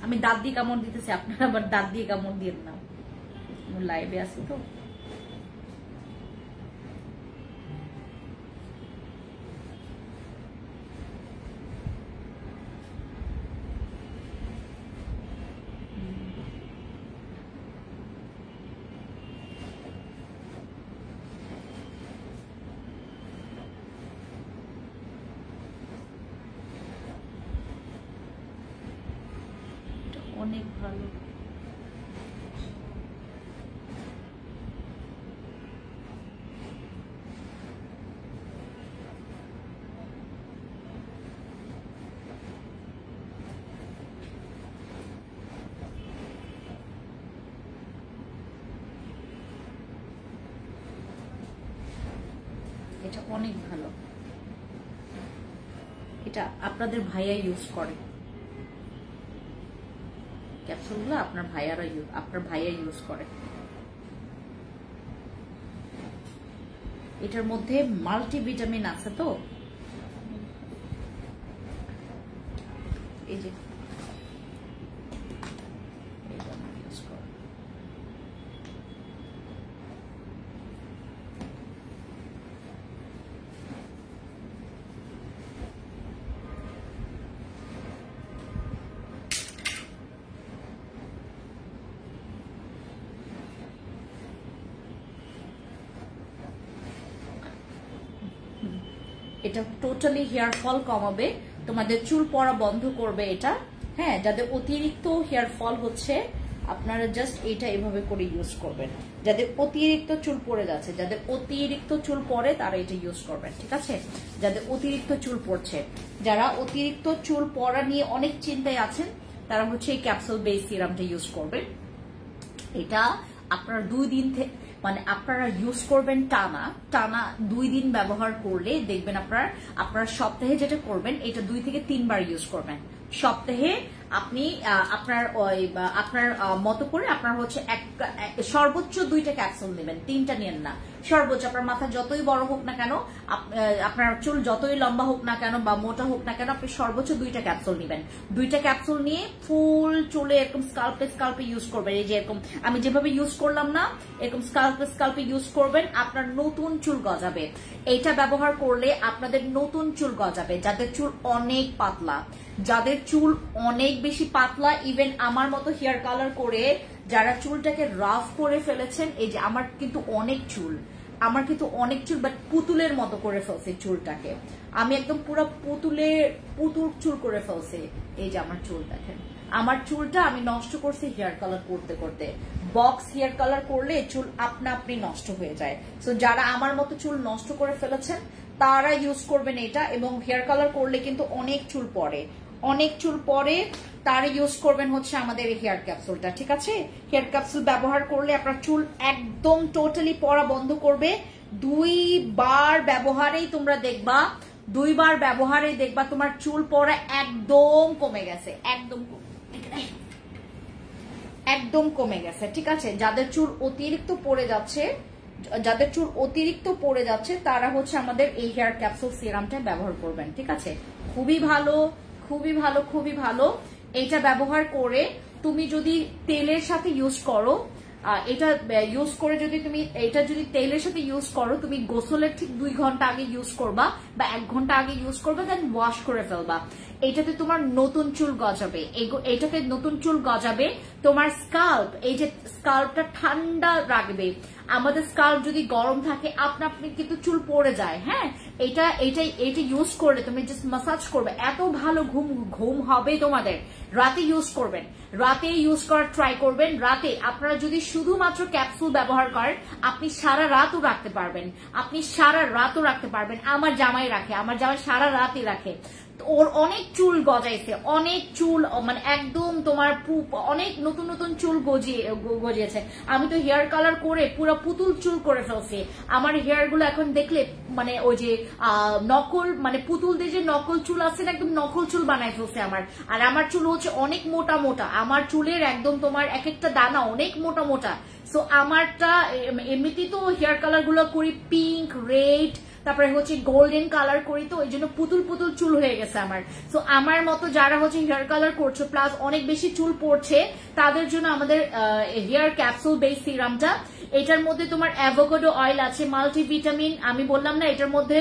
আমি দাঁত দিয়ে কামড় দিতেছি, আপনারা আবার দাঁত দিয়ে কামড় দিয়ে না, লাইভে আছি তো। অনেক ভালো। এটা অনেক ভালো, এটা আপনাদের ভাইয়া ইউজ করে, ক্যাপসুলগুলো আপনার ভাইয়া ইউজ করে। এটার মধ্যে মাল্টিভিটামিন আছে তো, এই যে ইউজ করে। এটা টোটালি হেয়ার ফল কমাবে, তোমাদের চুল পড়া বন্ধ করবে এটা। হ্যাঁ, যাদের অতিরিক্ত হেয়ার ফল হচ্ছে আপনারা জাস্ট এটা এভাবে করে ইউজ করবেন। যাদের অতিরিক্ত চুল পড়ে যাচ্ছে, যাদের অতিরিক্ত চুল পড়ে তারা এটা ইউজ করবেন, ঠিক আছে? যাদের অতিরিক্ত চুল পড়ছে, যারা অতিরিক্ত চুল পড়া নিয়ে অনেক চিন্তায় আছেন তারা হচ্ছে এই ক্যাপসুল বেস সিরামটা ইউজ করবেন। এটা আপনারা 2 দিন মানে আপনারা ইউজ করবেন টানা 2 দিন ব্যবহার করলে দেখবেন আপনারা সপ্তাহে যেটা করবেন এটা 2 থেকে 3 বার ইউজ করবেন। সপ্তাহে আপনি আপনার মতো করে আপনার হচ্ছে সর্বোচ্চ 2টা ক্যাপসুল নেবেন, 3টা নেন না। সর্বোচ্চ আপনার মাথা যতই বড় হোক না কেন, আপনার চুল যতই লম্বা হোক না কেন বা মোটা হোক না কেন, আপনি সর্বোচ্চ 2টা ক্যাপসুল নেবেন। 2টা ক্যাপসুল নিয়ে ফুল চুলে এরকম স্কাল্পে ইউজ করবেন। এই যে এরকম আমি যেভাবে ইউজ করলাম না, এরকম স্কাল্পে ইউজ করবেন, আপনার নতুন চুল গজাবে। এইটা ব্যবহার করলে আপনাদের নতুন চুল গজাবে। যাদের চুল অনেক পাতলা, যাদের চুল অনেক বেশি পাতলা, ইভেন আমার মতো হেয়ার কালার করে যারা চুলটাকে রাফ করে ফেলেছেন, এই যে আমার কিন্তু অনেক চুল বাট পুতুলের মতো করে ফেলছে চুলটাকে, আমি একদম পুরো পুতুল চুল করে ফেলছি। এই যে আমার চুল দেখেন, আমার চুলটা আমি নষ্ট করছি হেয়ার কালার করতে করতে। বক্স হেয়ার কালার করলে চুল আপনি নষ্ট হয়ে যায়। সো যারা আমার মতো চুল নষ্ট করে ফেলেছেন তারা ইউজ করবেন এটা, এবং হেয়ার কালার করলে কিন্তু অনেক চুল পড়ে তারা ইউজ করবেন হচ্ছে আমাদের এই হেয়ার ক্যাপসুলটা, ঠিক আছে? হেয়ার ক্যাপসুল ব্যবহার করলে আপনার চুল একদম টোটালি পড়া বন্ধ করবে। 2 বার ব্যবহারেই তোমরা দেখবা, 2 বার ব্যবহারেই দেখবা তোমার চুল পড়া একদম কমে গেছে, একদম কমে গেছে, ঠিক আছে? যাদের চুল অতিরিক্ত পড়ে যাচ্ছে তারা হচ্ছে আমাদের এই হেয়ার ক্যাপসুল সিরামটা ব্যবহার করবেন, ঠিক আছে? খুবই ভালো। এটা ব্যবহার করে তুমি যদি তেলের সাথে ইউজ করো, এটা ইউজ করে যদি তেলের সাথে ইউজ করো, তুমি গোসলের ঠিক 2 ঘন্টা আগে ইউজ করবা বা 1 ঘন্টা আগে ইউজ করবা, দেন ওয়াশ করে ফেলবা। এটাতে তোমার নতুন চুল গজাবে, এটাতে নতুন চুল গজাবে। তোমার এই যে স্কাল্পটা ঠান্ডা রাখবে। আমাদের স্কাল্প যদি গরম থাকে আপনি কিন্তু চুল পড়ে যায়। হ্যাঁ, এটা ইউজ করলে তুমি জাস্ট মাসাজ করবে, এত ভালো ঘুম হবে তোমাদের। রাতে ইউজ করার ট্রাই করবেন। রাতে আপনারা যদি শুধুমাত্র ক্যাপসুল ব্যবহার করেন আপনি সারা রাতও রাখতে পারবেন। আমার জামাই সারা রাতই রাখে। ওর অনেক চুল গজাইছে, অনেক চুল মানে একদম তোমার অনেক নতুন চুল গজিয়েছে। আমি তো হেয়ার কালার করে পুরো পুতুল চুল করে ফেলছি। আমার হেয়ার গুলো এখন দেখলে মানে ওই যে নকল, মানে পুতুল দিয়ে যে নকল চুল আছে না, একদম নকল চুল বানাই ফেলছে আমার। আর আমার চুল হচ্ছে অনেক মোটা, আমার চুলের একদম তোমার এক একটা দানা অনেক মোটা। সো আমারটা এমনিতেই তো হেয়ার কালার গুলো করি পিঙ্ক, রেড, তারপরে হচ্ছে গোল্ডেন কালার করি, তো ওই জন্য পুতুল পুতুল চুল হয়ে গেছে আমার। সো আমার মতো যারা হচ্ছে হেয়ার কালার করছো প্লাস অনেক বেশি চুল পড়ছে, তাদের জন্য আমাদের হেয়ার ক্যাপসুল বেস সিরামটা। এটার মধ্যে তোমার অ্যাভোকাডো অয়েল আছে, মাল্টিভিটামিন, আমি বললাম না এটার মধ্যে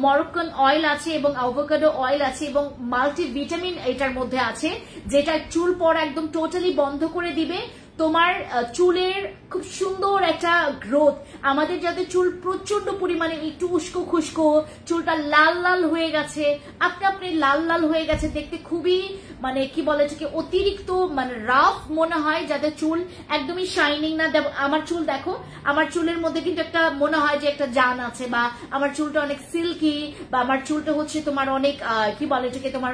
মরক্কান অয়েল আছে এবং অ্যাভোকাডো অয়েল আছে এবং মাল্টিভিটামিন এটার মধ্যে আছে, যেটা চুল পড়া একদম টোটালি বন্ধ করে দিবে। তোমার চুলের খুব সুন্দর একটা গ্রোথ, আমাদের যাদের চুল প্রচন্ড পরিমাণে একটু উস্কো খুস্কো, চুলটা লাল লাল হয়ে গেছে, আপনি লাল লাল হয়ে গেছে, দেখতে খুবই মানে কি বলে এটাকে অতিরিক্ত মানে রাফ মনে হয়, যাদের চুল একদমই শাইনিং না। আমার চুল দেখো, আমার চুলের মধ্যে কিন্তু একটা মনে হয় যে একটা জান আছে, বা আমার চুলটা অনেক সিল্কি, বা আমার চুলটা হচ্ছে তোমার অনেক কি বলে এটাকে তোমার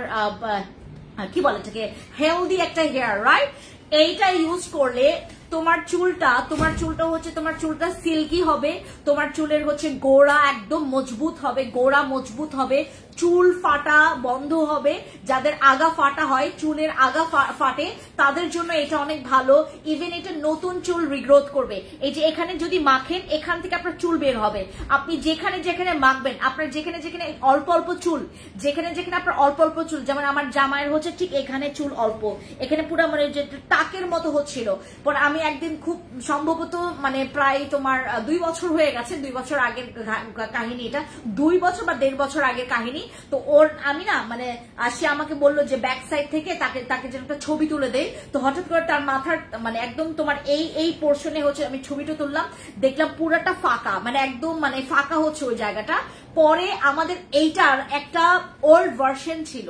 কি বলে এটাকে হেলদি একটা হেয়ার, রাইট? এইটা ইউজ করলে তোমার চুলটা হচ্ছে তোমার চুলটা সিল্কি হবে, তোমার চুলের হচ্ছে গোড়া একদম মজবুত হবে, গোড়া মজবুত হবে, চুল ফাটা বন্ধ হবে। যাদের আগা ফাটা হয়, চুলের আগা ফাটে, তাদের জন্য এটা অনেক ভালো। ইভেন এটা নতুন চুল রিগ্রোথ করবে। এই যে এখানে যদি মাখেন, এখান থেকে আপনার চুল বের হবে। আপনি যেখানে যেখানে মাখবেন, আপনার যেখানে যেখানে অল্প অল্প চুল, যেখানে যেখানে আপনার অল্প অল্প চুল, যেমন আমার জামাইয়ের হচ্ছে ঠিক এখানে চুল অল্প, এখানে পুরো মানে যে টাকের মতো হচ্ছিল। পর আমি একদিন খুব সম্ভবত মানে প্রায় তোমার 2 বছর হয়ে গেছে, 2 বছর আগের কাহিনী এটা, 2 বছর বা 1.5 বছর আগের কাহিনী। তো ওর আমি না মানে সে আমাকে বললো যে ব্যাক সাইড থেকে তাকে যেন একটা ছবি তুলে দেয়। তো হঠাৎ করে তার মাথার মানে একদম তোমার এই পোর্শনে হচ্ছে আমি ছবিটা তুললাম, দেখলাম পুরাটা ফাঁকা, মানে একদম মানে ফাঁকা হচ্ছে ওই জায়গাটা। পরে আমাদের এইটার একটা ওল্ড ভার্সন ছিল,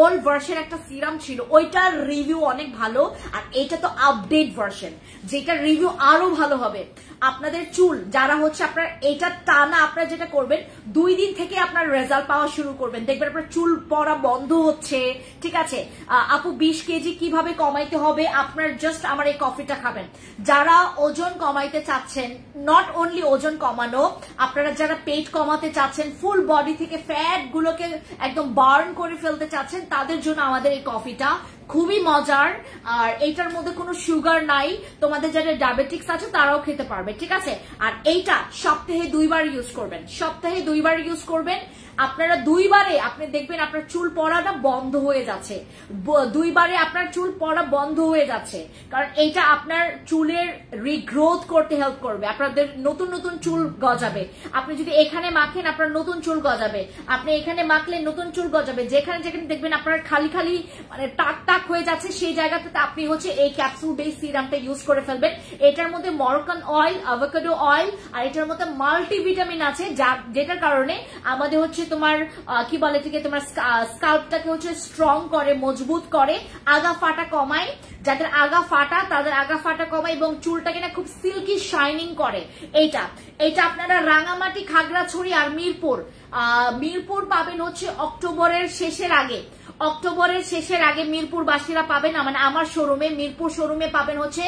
ওল্ড ভার্সন একটা সিরাম ছিল, ওইটার রিভিউ অনেক ভালো। আর এইটা তো আপডেট ভার্সন, যেটা রিভিউ আরো ভালো হবে। আপনাদের চুল যারা হচ্ছে আপনার এটা টানা, আপনারা যেটা করবেন 2 দিন থেকে আপনার রেজাল্ট পাওয়া শুরু করবেন, দেখবেন আপনার চুল পড়া বন্ধ হচ্ছে। ঠিক আছে আপু, 20 কেজি কিভাবে কমাইতে হবে? আপনার জাস্ট আমার এই কফিটা খাবেন। যারা ওজন কমাইতে চাচ্ছেন, নট অনলি ওজন কমানো, আপনারা যারা পেট কমাতে চাচ্ছেন, ফুল বডি থেকে ফ্যাট গুলোকে একদম বার্ন করে ফেলতে চাচ্ছেন, তাদের জন্য আমাদের এই কফিটা খুবই মজার। আর এইটার মধ্যে কোনো সুগার নাই, তোমাদের যারা ডায়াবেটিক্স আছে তারাও খেতে পারবে। ঠিক আছে, আর এইটা সপ্তাহে 2 বার ইউজ করবেন, সপ্তাহে 2 বার ইউজ করবেন। আপনারা 2 বারে আপনি দেখবেন আপনার চুল পড়াটা বন্ধ হয়ে যাচ্ছে, 2 বারে আপনার চুল পড়া বন্ধ হয়ে যাচ্ছে। কারণ এইটা আপনার চুলের রিগ্রোথ করতে হেল্প করবে, আপনাদের নতুন নতুন চুল গজাবে। আপনি যদি এখানে মাখেন আপনার নতুন চুল গজাবে, আপনি এখানে মাখলে নতুন চুল গজাবে। যেখানে যেখানে দেখবেন আপনার খালি খালি মানে টাক হয়ে যাচ্ছে, সেই জায়গাটাতে আপনি হচ্ছে এই ক্যাপসুল বেস সিরামটা ইউজ করে ফেলবেন। এটার মধ্যে মরক্কান অয়েল, অ্যাভোকাডো অয়েল, আর এটার মধ্যে মাল্টিভিটামিন আছে, যেটার কারণে আমাদের হচ্ছে তোমার কি বলে এটাকে তোমার স্কাল্পটাকে হচ্ছে স্ট্রং করে, মজবুত করে, আগা ফাটা কমায়। যাদের আগা ফাটা তাদের আগা ফাটা কমায় এবং চুলটাকে না খুব সিল্কি শাইনিং করে। এইটা আপনারা রাঙামাটি, খাগড়াছড়ি আর মিরপুর পাবেন হচ্ছে অক্টোবরের শেষের আগে। অক্টোবরের শেষের আগে মিরপুর বাসীরা পাবেন, মানে আমার শোরুমে, মিরপুর শোরুমে পাবেন হচ্ছে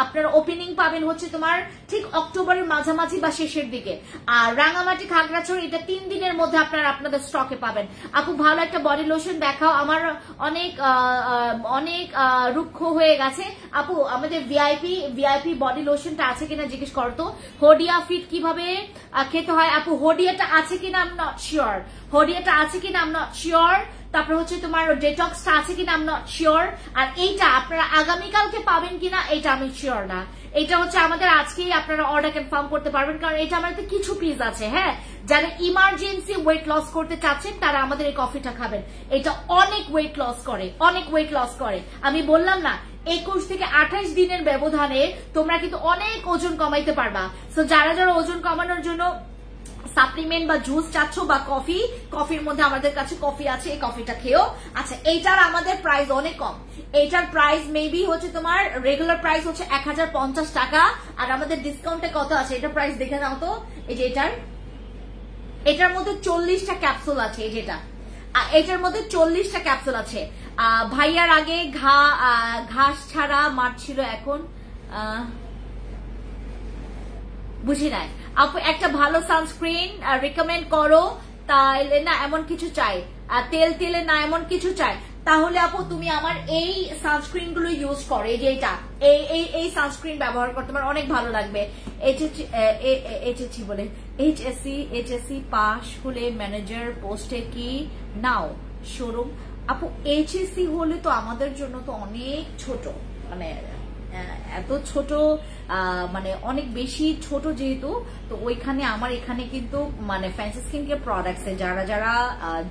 আপনার ওপেনিং পাবেন হচ্ছে তোমার ঠিক অক্টোবরের মাঝামাঝি বা শেষের দিকে। আর রাঙামাটি, খাগড়াছড়ি এটা 3 দিনের মধ্যে আপনাদের স্টকে পাবেন। আপু ভালো একটা বডি লোশন দেখাও, আমার অনেক রুক্ষ হয়ে গেছে। আপু আমাদের ভিআইপি বডি লোশনটা আছে কিনা জিজ্ঞেস করতো। হোডিয়া ফিট কিভাবে খেতে হয়? আপু হোডিয়াটা আছে কিনা আই এম নট শিওর, হোডিয়াটা আছে কিনা আই এম নট শিওর। তারপরে হচ্ছে তোমার ডেটক্সটা আছে কিনা আই এম নট শিওর। আর এইটা আপনারা আগামীকালকে পাবেন কিনা এটা আমি শিওর না। এটা হচ্ছে আমাদের আজকেই আপনারা অর্ডার কনফার্ম করতে পারবেন, কারণ এটা আমাদের কিছু পিস আছে। হ্যাঁ, যারা ইমার্জেন্সি ওয়েট লস করতে চাচ্ছেন তারা আমাদের এই কফিটা খাবেন। এটা অনেক ওয়েট লস করে, অনেক ওয়েট লস করে। আমি বললাম না 21 থেকে 28 দিনের ব্যবধানে তোমরা কিন্তু অনেক ওজন কমাইতে পারবা। সো যারা ওজন কমানোর জন্য সাপ্লিমেন্ট বা জুস চাচ্ছ বা কফির মধ্যে আমাদের কাছে কফি আছে, এই কফিটা খেও। আচ্ছা, এইটার আমাদের প্রাইস অনেক কম। এইটার প্রাইস মেবি হচ্ছে তোমার রেগুলার প্রাইস হচ্ছে 1050 টাকা, আর আমাদের ডিসকাউন্টে কত আছে এটা প্রাইস দেখে নাও তো। এই যে এটার মধ্যে 40টা ক্যাপসুল আছে, এই যেটা এটার মধ্যে 40টা ক্যাপসুল আছে। ভাইয়ার আগে ঘাস ছাড়া মাঠ ছিল, এখন বুঝি নাই। আপু একটা ভালো সানস্ক্রিন রিকমেন্ড করো, তাইলে না এমন কিছু চাই, তেলে না এমন কিছু চাই। তাহলে আপু তুমি আমার এই সানস্ক্রিন গুলো ইউজ করো, এই যে এটা এই সানস্ক্রিন ব্যবহার করতে তোমার অনেক ভালো লাগবে। এইচএসসি পাস হলে ম্যানেজার পোস্টে কি নাও শোরুম? আপু এইচএসসি হলে তো আমাদের জন্য তো অনেক ছোট, মানে এত ছোট, মানে অনেক বেশি ছোট যেহেতু, তো ওইখানে আমার এখানে কিন্তু মানে ফ্যান্সি স্কিন কেয়ার প্রোডাক্টসে যারা যারা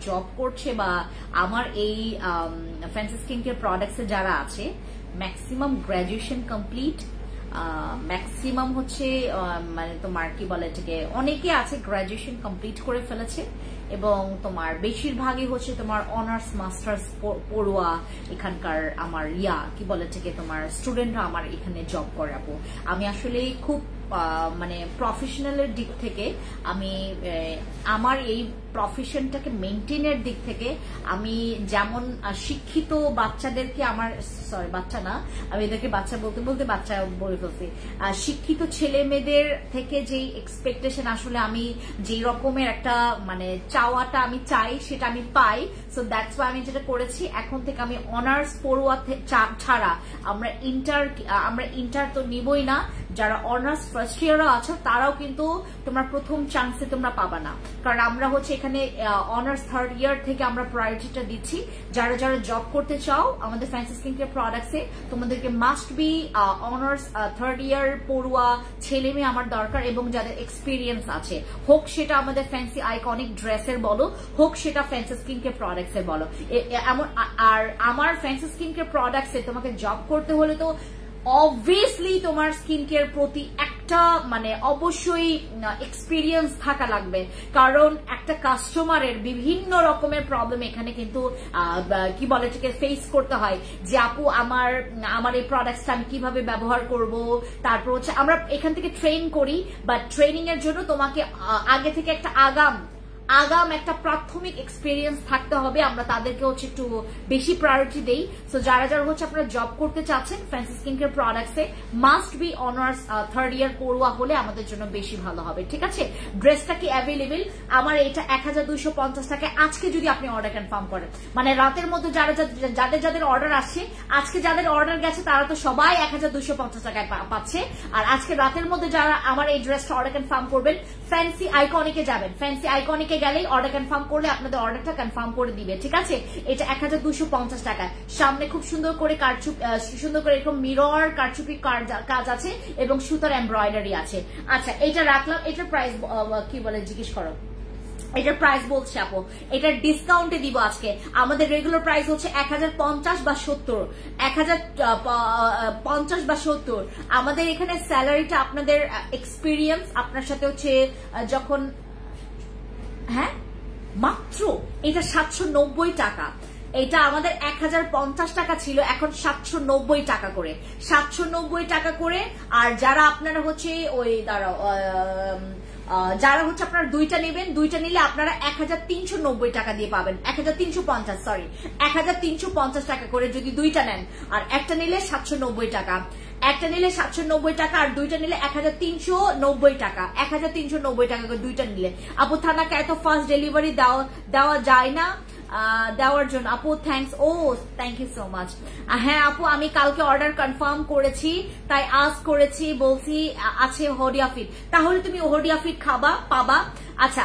জব করছে বা আমার এই ফ্যান্সি স্কিন কেয়ার প্রোডাক্টসে যারা আছে ম্যাক্সিমাম গ্রাজুয়েশন কমপ্লিট, ম্যাক্সিমাম হচ্ছে মানে তোমার কি বলে এটাকে, অনেকে আছে গ্রাজুয়েশন কমপ্লিট করে ফেলেছে এবং তোমার বেশিরভাগই হচ্ছে তোমার অনার্স মাস্টার্স পড়ুয়া এখানকার আমার কি বলে এটাকে তোমার স্টুডেন্টরা আমার এখানে জব করে। আপু আমি আসলে খুব মানে প্রফেশনালের দিক থেকে আমি আমার এই প্রফেশনটাকে মেনটেনের দিক থেকে আমি যেমন শিক্ষিত বাচ্চাদেরকে আমার, সরি বাচ্চা না, আমি এদেরকে বাচ্চা বলতে বলতে বাচ্চা বলে ফেলছি, শিক্ষিত ছেলে মেয়েদের থেকে যে এক্সপেকটেশন আসলে আমি যে রকমের একটা মানে চাওয়াটা আমি চাই সেটা আমি পাই। সো দ্যাটস ওয়াই আমি যেটা করেছি, এখন থেকে আমি অনার্স পড়ুয়া ছাড়া আমরা ইন্টার তো নিবই না, যারা অনার্স ফার্স্ট ইয়ারও আছো তারাও কিন্তু তোমরা প্রথম চান্সে তোমরা পাবা না, কারণ আমরা হচ্ছে এখানে অনার্স থার্ড ইয়ার থেকে আমরা প্রায়োরিটিটা দিচ্ছি। যারা যারা জব করতে চাও আমাদের ফ্যান্সি স্কিন কেয়ার প্রোডাক্টসে তোমাদেরকে must be honours third year পড়ুয়া ছেলে মেয়ে আমার দরকার, এবং যাদের এক্সপিরিয়েন্স আছে, হোক সেটা আমাদের ফ্যান্সি আইকনিক ড্রেসের বলো, হোক সেটা ফ্যান্সি স্কিন কেয়ার প্রোডাক্টসের বলো। এমন আর আমার ফ্যান্সি স্কিন কেয়ার প্রোডাক্টসে তোমাকে জব করতে হলে তো অবভিয়াসলি তোমার স্কিন কেয়ার প্রতি একটা মানে অবশ্যই এক্সপিরিয়েন্স থাকা লাগবে, কারণ একটা কাস্টমারের বিভিন্ন রকমের প্রবলেম এখানে কিন্তু কি বলে এটাকে ফেস করতে হয়, যে আপু আমার এই প্রোডাক্টসটা আমি কিভাবে ব্যবহার করব। তারপর হচ্ছে আমরা এখান থেকে ট্রেন করি, বাট ট্রেনিং এর জন্য তোমাকে আগে থেকে একটা আগাম একটা প্রাথমিক এক্সপিরিয়েন্স থাকতে হবে, আমরা তাদেরকে হচ্ছে একটু বেশি প্রায়োরিটি দেই। সো যারা যারা হচ্ছে আপনারা জব করতে চাচ্ছেন ফ্যান্সি স্কিন কেয়ার প্রোডাক্টসে must be honours third year পড়ুয়া হলে আমাদের জন্য বেশি ভালো হবে, ঠিক আছে? ড্রেসটা কি অ্যাভেলেবেল? আমার এটা 1250 টাকায় আজকে যদি আপনি অর্ডার কনফার্ম করেন, মানে রাতের মধ্যে যাদের অর্ডার আসছে, আজকে যাদের অর্ডার গেছে তারা তো সবাই 1250 টাকায় পাচ্ছে, আর আজকে রাতের মধ্যে যারা আমার এই ড্রেসটা অর্ডার কনফার্ম করবেন ফ্যান্সি আইকনিকে যাবেন, ফ্যান্সি আইকনিকে গেলেই অর্ডার কনফার্ম করলে আপনাদের অর্ডারটা কনফার্ম করে দিবে, ঠিক আছে? এটা 1250 টাকা। সামনে খুব সুন্দর করে এরকম মিরর কারচুপি কাজ আছে এবং সুতার এমব্রয়ডারি আছে। আচ্ছা এটা রাখলাম, এটার প্রাইস কি বলে জিজ্ঞেস করো, এটার প্রাইস বলছে আপু, এটার ডিসকাউন্টে দিব আজকে। আমাদের রেগুলার প্রাইস হচ্ছে 1050 বা 70, 1050 বা 70। আমাদের এখানে স্যালারিটা আপনাদের এক্সপিরিয়েন্স আপনার সাথে হচ্ছে যখন, হ্যাঁ মাত্র এটা 790 টাকা, এটা আমাদের 1050 টাকা ছিল, এখন 790 টাকা করে, 790 টাকা করে। আর যারা আপনারা হচ্ছে ওই দাঁড়াও যারা হচ্ছে আপনারা দুইটা নেবেন, দুইটা নিলে আপনারা 1390 টাকা দিয়ে পাবেন, 1350 সরি 1350 টাকা করে যদি দুইটা নেন, আর একটা নিলে 790 টাকা, একটা নিলে 790 টাকা আর দুইটা নিলে 1390 টাকা, 1390 টাকা করে দুইটা নিলে। আপু থানাকে এত ফাস্ট ডেলিভারি দেওয়া যায় না দেওয়ার জন্য আপু থ্যাঙ্কস, ও থ্যাংক ইউ সো মাচ। হ্যাঁ আপু আমি কালকে অর্ডার কনফার্ম করেছি, তাই আজ করেছি, বলছি আছে হডিয়া ফিট, তাহলে তুমি হডিয়া ফিট পাবা। আচ্ছা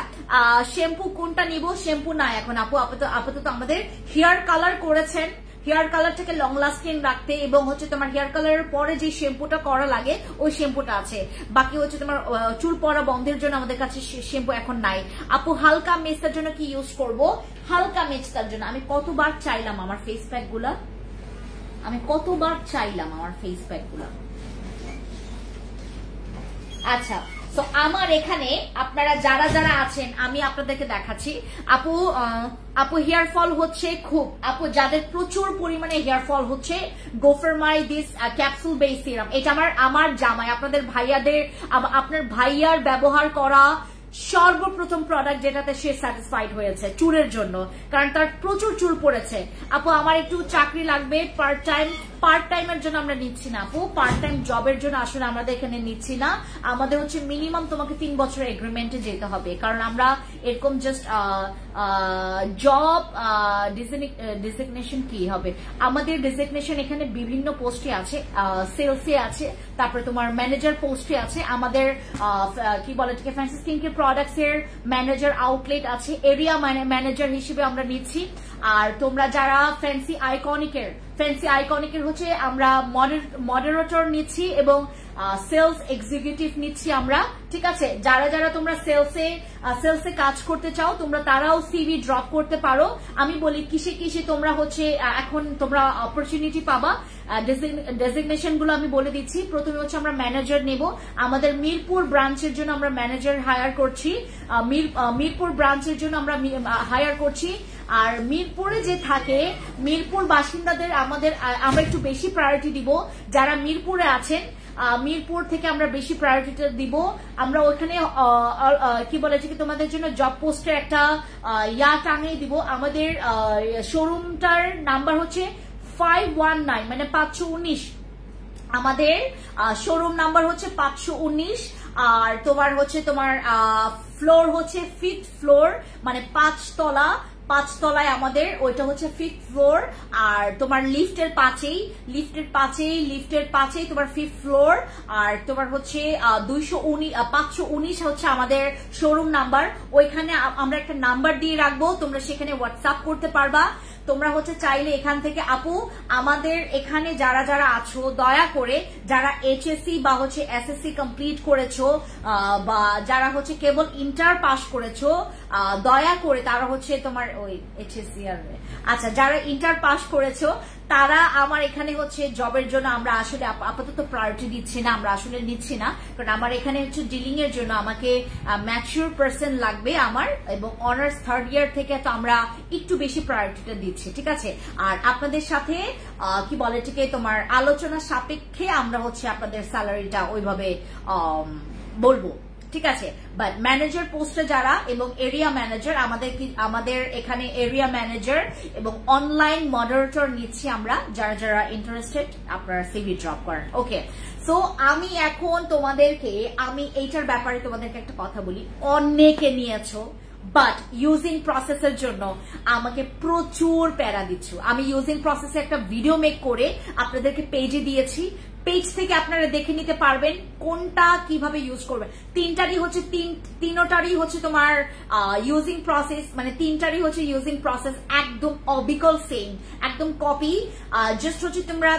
শ্যাম্পু কোনটা নিব? শ্যাম্পু না এখন আপু, আপাতত আমাদের হেয়ার কালার করেছেন, হেয়ার কালারটাকে লং লাস্টিং রাখতে এবং হচ্ছে তোমার হেয়ার কালারের পরে যে শ্যাম্পুটা করা লাগে ওই শ্যাম্পুটা আছে, বাকি হচ্ছে তোমার চুল পড়া বন্ধের জন্য আমাদের কাছে শ্যাম্পু এখন নাই। আপু হালকা মেস্তার জন্য কি ইউজ করব? হালকা মেস্তার জন্য আমি কতবার চাইলাম আমার ফেস প্যাক গুলা, আচ্ছা তো আমার এখানে আপনারা যারা যারা আছেন আমি আপনাদেরকে দেখাচ্ছি। আপু হেয়ার ফল হচ্ছে খুব, আপু যাদের প্রচুর পরিমাণে হেয়ার ফল হচ্ছে গোফারমাই দিস ক্যাপসুল বেস সিরাম, এটা আমার জামাই আপনাদের আপনার ভাইয়ার ব্যবহার করা সর্বপ্রথম প্রোডাক্ট যেটাতে সে স্যাটিসফাইড হয়েছে চুলের জন্য, কারণ তার প্রচুর চুল পড়েছে। আপু আমার একটু চাকরি লাগবে পার্ট টাইম পার্ট টাইমের জন্য আমরা নিচ্ছি না আপু, পার্ট টাইম জবের জন্য আসলে আমাদের এখানে নিচ্ছি না। আমাদের হচ্ছে মিনিমাম তোমাকে 3 বছরের এগ্রিমেন্টে যেতে হবে, কারণ আমরা এরকম জাস্ট জব ডেজিগনেশন কি হবে, আমাদের ডেজিগনেশন এখানে বিভিন্ন পোস্টে আছে, সেলসে আছে, তারপরে তোমার ম্যানেজার পোস্টে আছে, আমাদের কি বলে এটাকে ফ্যান্সি স্কিন কেয়ার প্রোডাক্টস এর ম্যানেজার আউটলেট আছে, এরিয়া ম্যানেজার হিসেবে আমরা নিচ্ছি। আর তোমরা যারা ফ্যান্সি আইকনিকের হচ্ছে আমরা মডারেটর নিচ্ছি এবং সেলস এক্সিকিউটিভ নিচ্ছি আমরা, ঠিক আছে। যারা যারা তোমরা সেলসে কাজ করতে চাও তোমরা তারাও সিভি ড্রপ করতে পারো। আমি বলি কিসে কিসে তোমরা হচ্ছে এখন তোমরা অপরচুনিটি পাবা, ডেজিগনেশন গুলো আমি বলে দিচ্ছি। প্রথমে হচ্ছে আমরা ম্যানেজার নেব, আমাদের মিরপুর ব্রাঞ্চের জন্য আমরা ম্যানেজার হায়ার করছি, মিরপুর ব্রাঞ্চের জন্য আমরা হায়ার করছি। আর মিরপুরে যে থাকে মিরপুর বাসিন্দাদের আমরা একটু বেশি প্রায়োরিটি দিব, যারা মিরপুরে আছেন মিরপুর থেকে আমরা বেশি প্রায়োরিটিটা দিব। আমরা ওখানে কি বলে কি তোমাদের জন্য জব পোস্টের একটা টাঙিয়ে দিব। আমাদের শোরুমটার নাম্বার হচ্ছে 519 মানে 519, আমাদের শোরুম নাম্বার হচ্ছে 519। আর তোমার হচ্ছে তোমার ফ্লোর হচ্ছে 5th ফ্লোর, মানে 5 তলায় আমাদের ওইটা হচ্ছে 5th ফ্লোর। আর তোমার লিফটের পাঁচেই তোমার 5th ফ্লোর। আর তোমার হচ্ছে 519 হচ্ছে আমাদের শোরুম নাম্বার। ওইখানে আমরা একটা নাম্বার দিয়ে রাখবো, তোমরা সেখানে হোয়াটসঅ্যাপ করতে পারবা। তোমরা হচ্ছে চাইলে এখান থেকে আপু আমাদের এখানে যারা যারা আছো দয়া করে যারা এইচএসসি বা হচ্ছে এসএসসি কমপ্লিট করেছো বা যারা হচ্ছে কেবল ইন্টার পাস করেছো, দয়া করে তারা হচ্ছে তোমার ওই এইচএসসি আর আচ্ছা যারা ইন্টার পাস করেছো তারা আমার এখানে হচ্ছে জবের জন্য আমরা আসলে আপাতত প্রায়োরিটি দিচ্ছি না, আমরা আসলে নিচ্ছি না, কারণ আমার এখানে হচ্ছে ডিলিং এর জন্য আমাকে ম্যাচিউর পারসন লাগবে আমার, এবং অনার্স 3rd ইয়ার থেকে তো আমরা একটু বেশি প্রায়োরিটিটা দিচ্ছি, ঠিক আছে। আর আপনাদের সাথে কি বলে এটাকে তোমার আলোচনা সাপেক্ষে আমরা হচ্ছে আপনাদের স্যালারিটা ওইভাবে বলবো, ঠিক আছে। বাট ম্যানেজার পোস্টে যারা এবং এরিয়া ম্যানেজার, আমাদের এখানে এরিয়া ম্যানেজার এবং অনলাইন মডারেটর নিচ্ছি আমরা, যারা যারা ইন্টারেস্টেড আপনারা সিভি ড্রপ করেন। ওকে, সো আমি এখন আমি এইটার ব্যাপারে তোমাদেরকে একটা কথা বলি। অনেকে নিয়েছো বাট ইউজিং প্রসেসের জন্য আমাকে প্রচুর প্যারা দিচ্ছ। আমি ইউজিং প্রসেসে একটা ভিডিও মেক করে আপনাদেরকে পেজে দিয়েছি, পেজ থেকে আপনারা দেখে নিতে পারবেন কোনটা কিভাবে ইউজ করবেন। তিনটারই হচ্ছে তোমার ইউজিং প্রসেস, মানে তিনটারই হচ্ছে ইউজিং প্রসেস একদম অবিকল সেম, একদম কপি। জাস্ট হচ্ছে তোমরা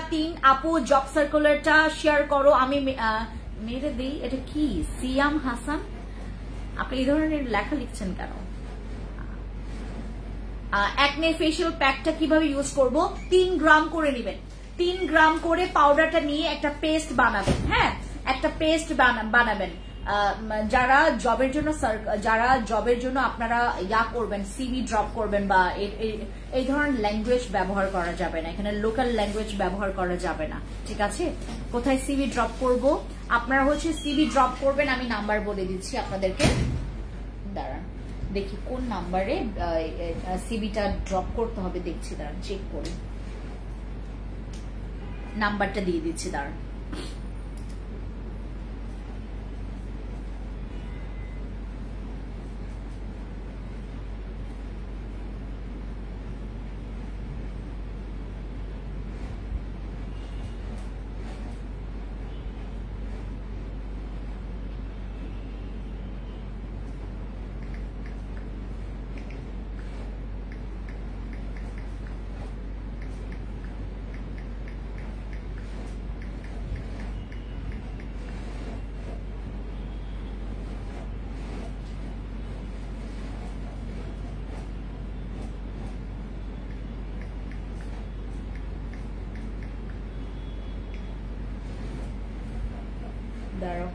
আপু জব সার্কুলারটা শেয়ার করো, আমি মেরে দিই। এটা কি সিয়াম হাসান, আপনি এই ধরনের লেখা লিখছেন কেন? অ্যাকনে ফেশিয়াল প্যাকটা কিভাবে ইউজ করব? 3 গ্রাম করে নেবেন, 3 গ্রাম করে পাউডারটা নিয়ে একটা পেস্ট বানাবেন। হ্যাঁ, একটা পেস্ট বানাবেন। যারা জবের জন্য আপনারা করবেন, সিভি ড্রপ করবেন বা এই ধরনের ল্যাঙ্গুয়েজ ব্যবহার করা যাবে না, এখানে লোকাল ল্যাঙ্গুয়েজ ব্যবহার করা যাবে না, ঠিক আছে। কোথায় সিভি ড্রপ করব? আপনারা হচ্ছে সিভি ড্রপ করবেন, আমি নাম্বার বলে দিচ্ছি আপনাদেরকে, দাঁড়ান দেখি কোন নাম্বারে সিভিটা ড্রপ করতে হবে, দেখছি দাঁড়ান চেক করি, নাম্বারটা দিয়ে দিচ্ছি দাঁড়ান। দাঁড়াও,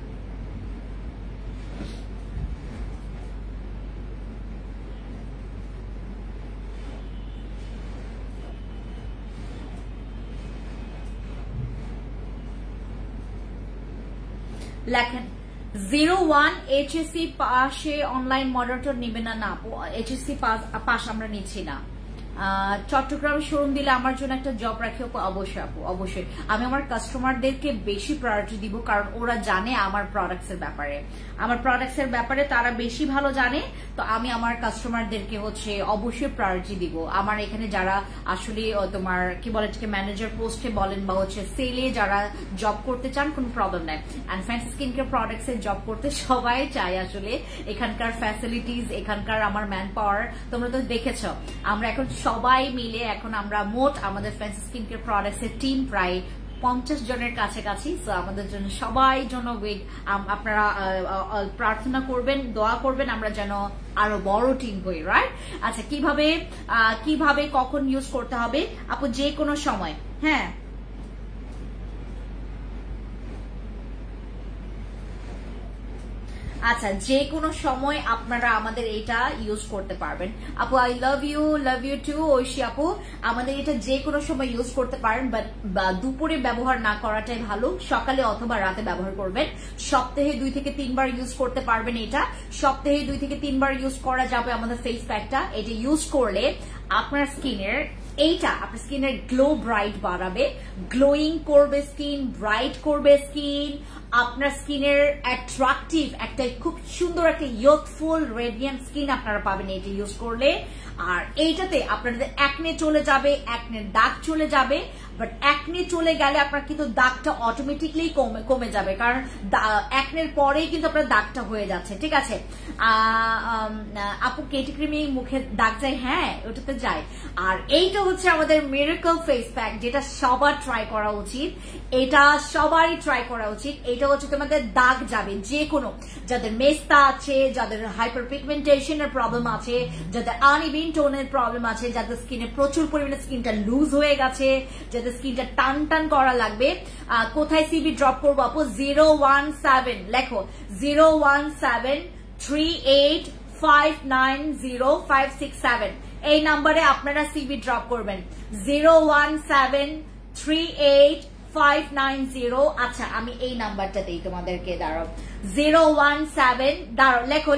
লেখেন 01 এইচএসসি পাশে অনলাইন মডারেটর নিবে না? না, এইচএসসি পাস আমরা নিচ্ছি না, চট্টগ্রাম শোরুম দিলে আমার জন্য একটা জব রাখি আপু, অবশ্যই আপু, অবশ্যই। আমি আমার কাস্টমারদেরকে বেশি প্রায়োরিটি দিব, কারণ ওরা জানে আমার প্রোডাক্টস এর ব্যাপারে তারা বেশি ভালো জানে। তো আমি আমার কাস্টমারদেরকে হচ্ছে অবশ্যই প্রায়োরিটি দিব। আমার এখানে যারা আসলে তোমার কি বলে ম্যানেজার পোস্টে বলেন বা হচ্ছে সেলে যারা জব করতে চান, কোনো প্রবলেম নাই। And fancy skin care products এর জব করতে সবাই চায় আসলে। এখানকার ফ্যাসিলিটিস, এখানকার আমার ম্যান পাওয়ার তোমরা তো দেখেছো। আমরা এখন সবাই মিলে এখন আমরা মোট আমাদের ফ্যান্সি স্কিন কেয়ার প্রোডাক্টস এর টিম প্রায় 50 জনের কাছাকাছি। তো আমাদের জন্য সবাই জন্য আপনারা প্রার্থনা করবেন, দোয়া করবেন আমরা যেন আরো বড় টিম হই, রাইট? আচ্ছা, কিভাবে কখন ইউজ করতে হবে আপু? যে কোনো সময়। হ্যাঁ, আচ্ছা, যে কোনো সময় আপনারা আমাদের এটা ইউজ করতে পারবেন আপু। I love you too Oishi আপু। আমাদের এটা যে কোনো সময় ইউজ করতে পারেন, বাট দুপুরে ব্যবহার না করাটাই ভালো, সকালে অথবা রাতে ব্যবহার করবেন। সপ্তাহে 2 থেকে 3 বার ইউজ করতে পারবেন এটা। সপ্তাহে 2 থেকে 3 বার ইউজ করা যাবে আমাদের ফেস প্যাকটা। এটা ইউজ করলে আপনার স্কিনের গ্লো ব্রাইট বাড়াবে, গ্লোয়িং করবে স্কিন, ব্রাইট করবে স্কিন। আপনার স্কিনের অ্যাট্রাকটিভ একটা খুব সুন্দর একটা ইয়থফুল রেডিয়েন্ট স্কিন আপনারা পাবেন এটা ইউজ করলে। আর এইটাতে আপনাদের অ্যাকনে চলে যাবে, অ্যাকনের দাগ চলে যাবে। বাট অ্যাকনে চলে গেলে আপনার কিন্তু দাগটা অটোমেটিকলি কমে যাবে, কারণ অ্যাকনের পরেই কিন্তু আপনার দাগটা হয়ে যাচ্ছে, ঠিক আছে? আপু কেটি ক্রিমে মুখে দাগ যায়? হ্যাঁ, ওটাতে যায়। আর এইটা হচ্ছে আমাদের মিরাকল ফেস প্যাক, যেটা সবার ট্রাই করা উচিত। এটা সবারই ট্রাই করা উচিত। এটা হচ্ছে তোমাদের দাগ যাবে, যে কোনো যাদের মেস্তা আছে, যাদের হাইপার পিগমেন্টেশনের প্রবলেম আছে, যাদের আনইভেন টোনের প্রবলেম আছে, যাদের স্কিনে প্রচুর পরিমাণে স্কিনটা লুজ হয়ে গেছে, যাদের স্কিনটা টান করা লাগবে। কোথায় সিবি ড্রপ করবো আপু? 017 লেখো, 01738590567 এই নাম্বারে আপনারা সিবি ড্রপ করবেন। 01738590590। আচ্ছা, আমি এই নাম্বারটা দিই তোমাদেরকে, দাঁড়াও। 017 দাঁড়াও, লেখো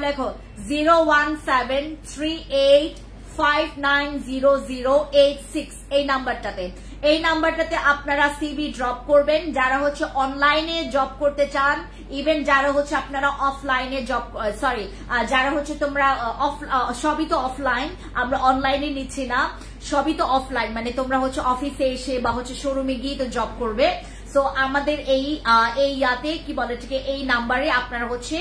01738590086 এই নাম্বারটাতে আপনারা সিবি ড্রপ করবেন। যারা হচ্ছে অনলাইনে জব করতে চান, ইভেন যারা হচ্ছে আপনারা অফলাইনে যারা হচ্ছে তোমরা সবই তো অফলাইন, আমরা অনলাইনে নিচ্ছি না, সবই তো অফলাইন, মানে তোমরা হচ্ছে অফিসে এসে বা হচ্ছে শোরুমে গিয়ে তো জব করবে। সো আমাদের এই নাম্বারে আপনারা হচ্ছে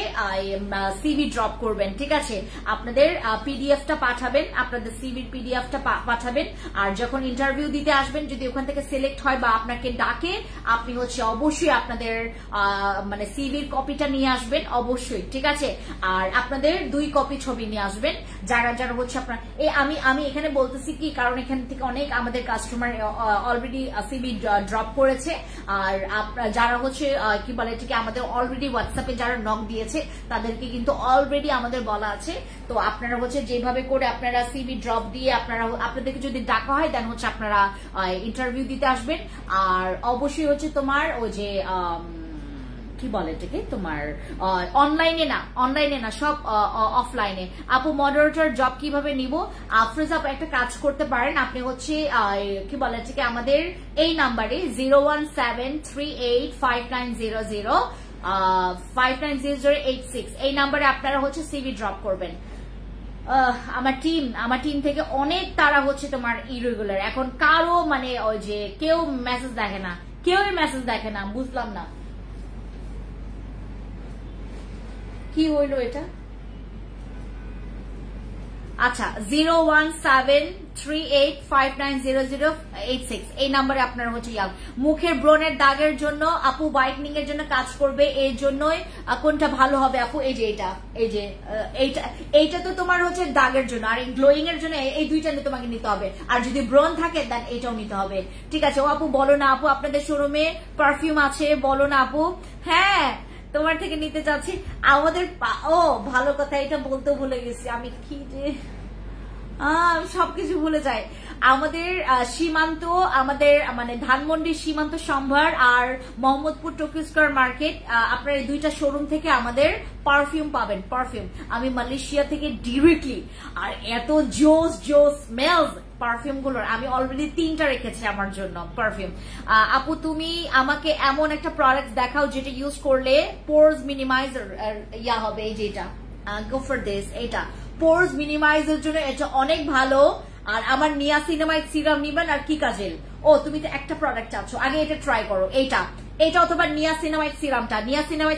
সিভি ড্রপ করবেন, ঠিক আছে? আপনাদের পিডিএফটা পাঠাবেন, আপনাদের সিভির পিডিএফটা পাঠাবেন। আর যখন ইন্টারভিউ দিতে আসবেন, যদি ওখান থেকে সিলেক্ট হয় বা আপনাকে ডাকে, আপনি হচ্ছে অবশ্যই আপনাদের মানে সিভির কপিটা নিয়ে আসবেন, অবশ্যই, ঠিক আছে? আর আপনাদের 2 কপি ছবি নিয়ে আসবেন। যারা হচ্ছে আপনার আমি এখানে বলতেছি কি, কারণ এখান থেকে অনেক আমাদের কাস্টমার অলরেডি সিভি ড্রপ করেছে। আর যারা হচ্ছে কি বলে এটাকে আমাদের অলরেডি হোয়াটসঅ্যাপে যারা নক দিয়েছে, তাদেরকে কিন্তু অলরেডি আমাদের বলা আছে। তো আপনারা হচ্ছে যেভাবে করে আপনারা সিভি ড্রপ দিয়ে আপনাদেরকে যদি ডাকা হয়, দেন হচ্ছে আপনারা ইন্টারভিউ দিতে আসবেন। আর অবশ্যই হচ্ছে তোমার ওই যে কি বলে এটাকে, তোমার অনলাইনে না, সব অফলাইনে। আপু মডারেটর জব কিভাবে নিব? আফরোজ আপু একটা কাজ করতে পারেন, আপনি হচ্ছে কি বলে এটাকে আমাদের এই নাম্বারে 017385900590086 এই নাম্বারে আপনারা হচ্ছে সিভি ড্রপ করবেন। আমার টিম থেকে অনেক তারা হচ্ছে তোমার ইরেগুলার। এখন কারো মানে ওই যে কেউ মেসেজ দেখে না, বুঝলাম না কি হইলো এটা। আচ্ছা, 01738590086 এই নাম্বারে আপনারা হচ্ছে মুখের ব্রণের দাগের জন্য আপু, হোয়াইটনিং এর জন্য কাজ করবে, এর জন্যই কোনটা ভালো হবে আপু? এই যে এইটা তো তোমার হচ্ছে দাগের জন্য, আর গ্লোয়িং এর জন্য এই দুইটা তোমাকে নিতে হবে। আর যদি ব্রণ থাকে দেন এটাও নিতে হবে, ঠিক আছে? ও আপু বলো না আপু, আপনাদের শোরুমে পারফিউম আছে? বলো না আপু। হ্যাঁ, তোমার থেকে নিতে চাচ্ছি। আমাদের ভালো কথা, এটা বলতে ভুলে গেছি আমি, কি যে সবকিছু ভুলে যাই। আমাদের সীমান্ত, আমাদের মানে ধানমন্ডি সীমান্ত সম্ভার আর মোহাম্মদপুর টোকিও স্কয়ার মার্কেট, আপনার এই 2টা শোরুম থেকে আমাদের পারফিউম পাবেন। পারফিউম আমি মালয়েশিয়া থেকে ডিরেক্টলি, আর এত জোস স্মেলস পারফিউম গুলোর আমি অলরেডি 3টা রেখেছি আমার জন্য পারফিউম। আপু তুমি আমাকে এমন একটা প্রোডাক্ট দেখাও যেটা ইউজ করলে পোরস মিনিমাইজার ইয়া হবে, এই যেটা গো ফর দিস, এটা পোরস মিনিমাইজের জন্য এটা অনেক ভালো। আর আমার নিয়াসিনামাইড সিরাম নিবেন আর কি কাজেল। ও তুমি তো একটা প্রোডাক্ট চাচ্ছ, আগে এটা ট্রাই করো, এটা অথবা নিয়াসিনামাইড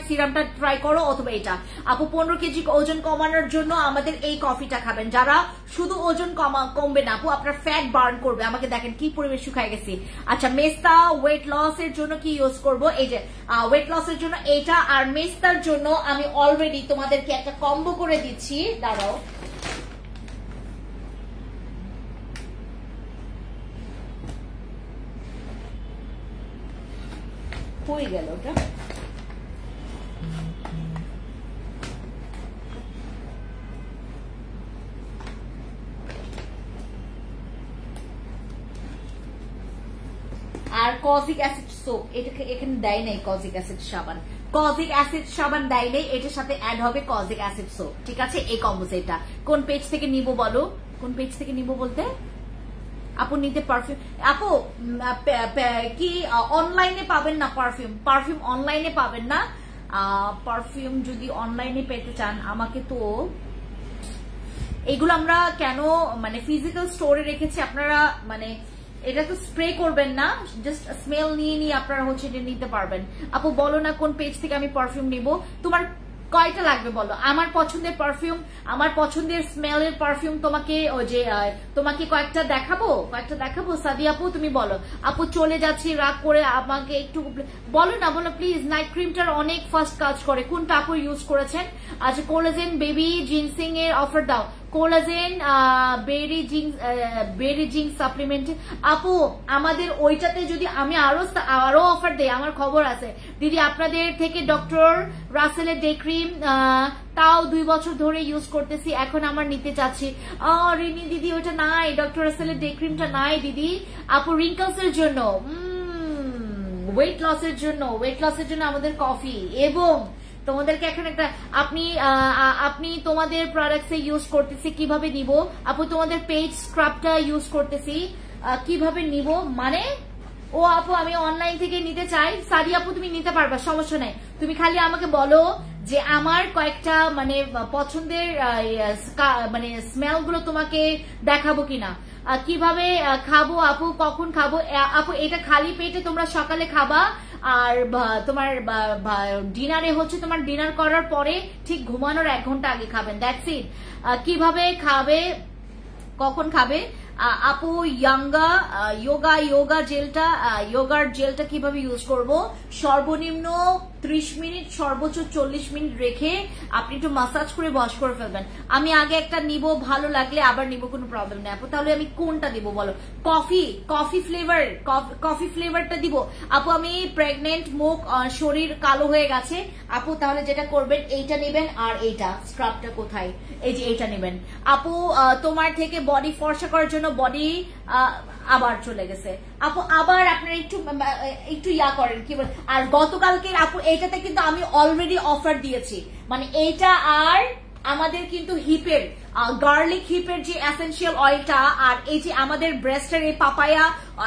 সিরামটা ট্রাই করো, অথবা এটা। আপু 15 কেজি ওজন কমানোর জন্য আমাদের এই কফিটা খাবেন। যারা শুধু ওজন কমবে না আপু, আপনার ফ্যাট বার্ন করবে। আমাকে দেখেন কি পরিবেশ শুকায় গেছি। আচ্ছা মেস্তা ওয়েট লস এর জন্য কি ইউজ করব, এই যে ওয়েট লস এর জন্য এইটা, আর মেস্তার জন্য আমি অলরেডি তোমাদেরকে একটা কম্বো করে দিচ্ছি, দাঁড়াও। হয়ে গেল ওটা। আর কজিক অ্যাসিড সোপ, এটাকে এখানে দেয় নাই কজিক অ্যাসিড সাবান, দেয় নাই, এটার সাথে অ্যাড হবে কজিক অ্যাসিড সোপ। ঠিক আছে, এই কম্বো সেটটা কোন পেজ থেকে নিব বলো, কোন পেজ থেকে নিব বলতে আপু নিতে পারফিউম, আপু কি অনলাইনে পাবেন না পারফিউম অনলাইনে পাবেন না। পারফিউম যদি অনলাইনে পেতে চান আমাকে তো, এগুলো আমরা কেন মানে ফিজিক্যাল স্টোরে রেখেছি, আপনারা মানে এটা তো স্প্রে করবেন না, জাস্ট স্মেল নিয়ে আপনারা হচ্ছে এটা নিতে পারবেন। আপু বলো না কোন পেজ থেকে আমি পারফিউম নিব, তোমার কয়টা লাগবে বলো। আমার পছন্দের পারফিউম, আমার পছন্দের স্মেলের পারফিউম তোমাকে ওই যে তোমাকে কয়েকটা দেখাবো সাদিয়া আপু তুমি বলো। আপু চলে যাচ্ছি রাগ করে, আমাকে একটু বলো না, বলো প্লিজ। নাইট ক্রিমটার অনেক ফাস্ট কাজ করে, কোনটা আপু ইউজ করেছেন? আচ্ছা কোলাজেন বেবি জিনসিং এর অফার দাও, কোলাজেন বেরি জিঙ্ক সাপ্লিমেন্ট। আপু আমাদের ওইটাতে যদি আমি আরো অফার দেই, আমার খবর আছে দিদি, আপনাদের থেকে ডক্টর রাসেলের ডে ক্রিম, তাও 2 বছর ধরে ইউজ করতেছি, এখন আমার নিতে চাচ্ছি। রিনি দিদি ওটা নাই, ডক্টর রাসেলের ডে ক্রিমটা নাই দিদি। আপু রিঙ্কলস এর জন্য, ওয়েট লসের জন্য আমাদের কফি, এবং তোমাদেরকে এখন একটা আপনি তোমাদের প্রোডাক্টস ইউজ করতেছি, কিভাবে নিব আপু? তোমাদের পেজ স্ক্রাবটা ইউজ করতেছি, কিভাবে নিব মানে? ও আপু আমি অনলাইন থেকে নিতে চাই। সাদি আপু তুমি নিতে পারবা, সমস্যা নাই, তুমি খালি আমাকে বলো যে আমার কয়েকটা মানে পছন্দের মানে স্মেল গুলো তোমাকে দেখাবো কিনা, কিভাবে খাবো আপু, কখন খাবো আপু? এটা খালি পেটে তোমরা সকালে খাবা, আর তোমার ডিনারে হচ্ছে তোমার ডিনার করার পরে ঠিক ঘুমানোর 1 ঘন্টা আগে খাবেন, দ্যাটস ইট। কিভাবে খাবে, কখন খাবে আপু? যোগার জেলটা কিভাবে ইউজ করব? সর্বনিম্ন 30 মিনিট, সর্বোচ্চ 40 মিনিট রেখে আপনি একটু মাসাজ করে ওয়াশ করে ফেলবেন। আমি আগে একটা নিব, ভালো লাগলে আবার নিব, কোনো প্রবলেম নেই আপু। তাহলে আমি কোনটা দিব বলো? কফি ফ্লেভারটা দিব আপু। আমি প্রেগনেন্ট, মুখ শরীর কালো হয়ে গেছে আপু, তাহলে যেটা করবেন এইটা নেবেন, আর এইটা স্ক্রাবটা কোথায়, এই যে এইটা নেবেন আপু। তোমার থেকে বডি ফর্সা করার জন্য বডি আবার চলে গেছে আপু, আবার আপনারা একটু ইয়া করেন কি বল। আর গতকালকে আপু এইটাতে কিন্তু আমি অলরেডি অফার দিয়েছি, মানে এইটা আর আমাদের কিন্তু হিপের গার্লিক হিপের যে এসেনশিয়াল অয়েলটা, আর এই যে আমাদের ব্রেস্টের এই পাপায়া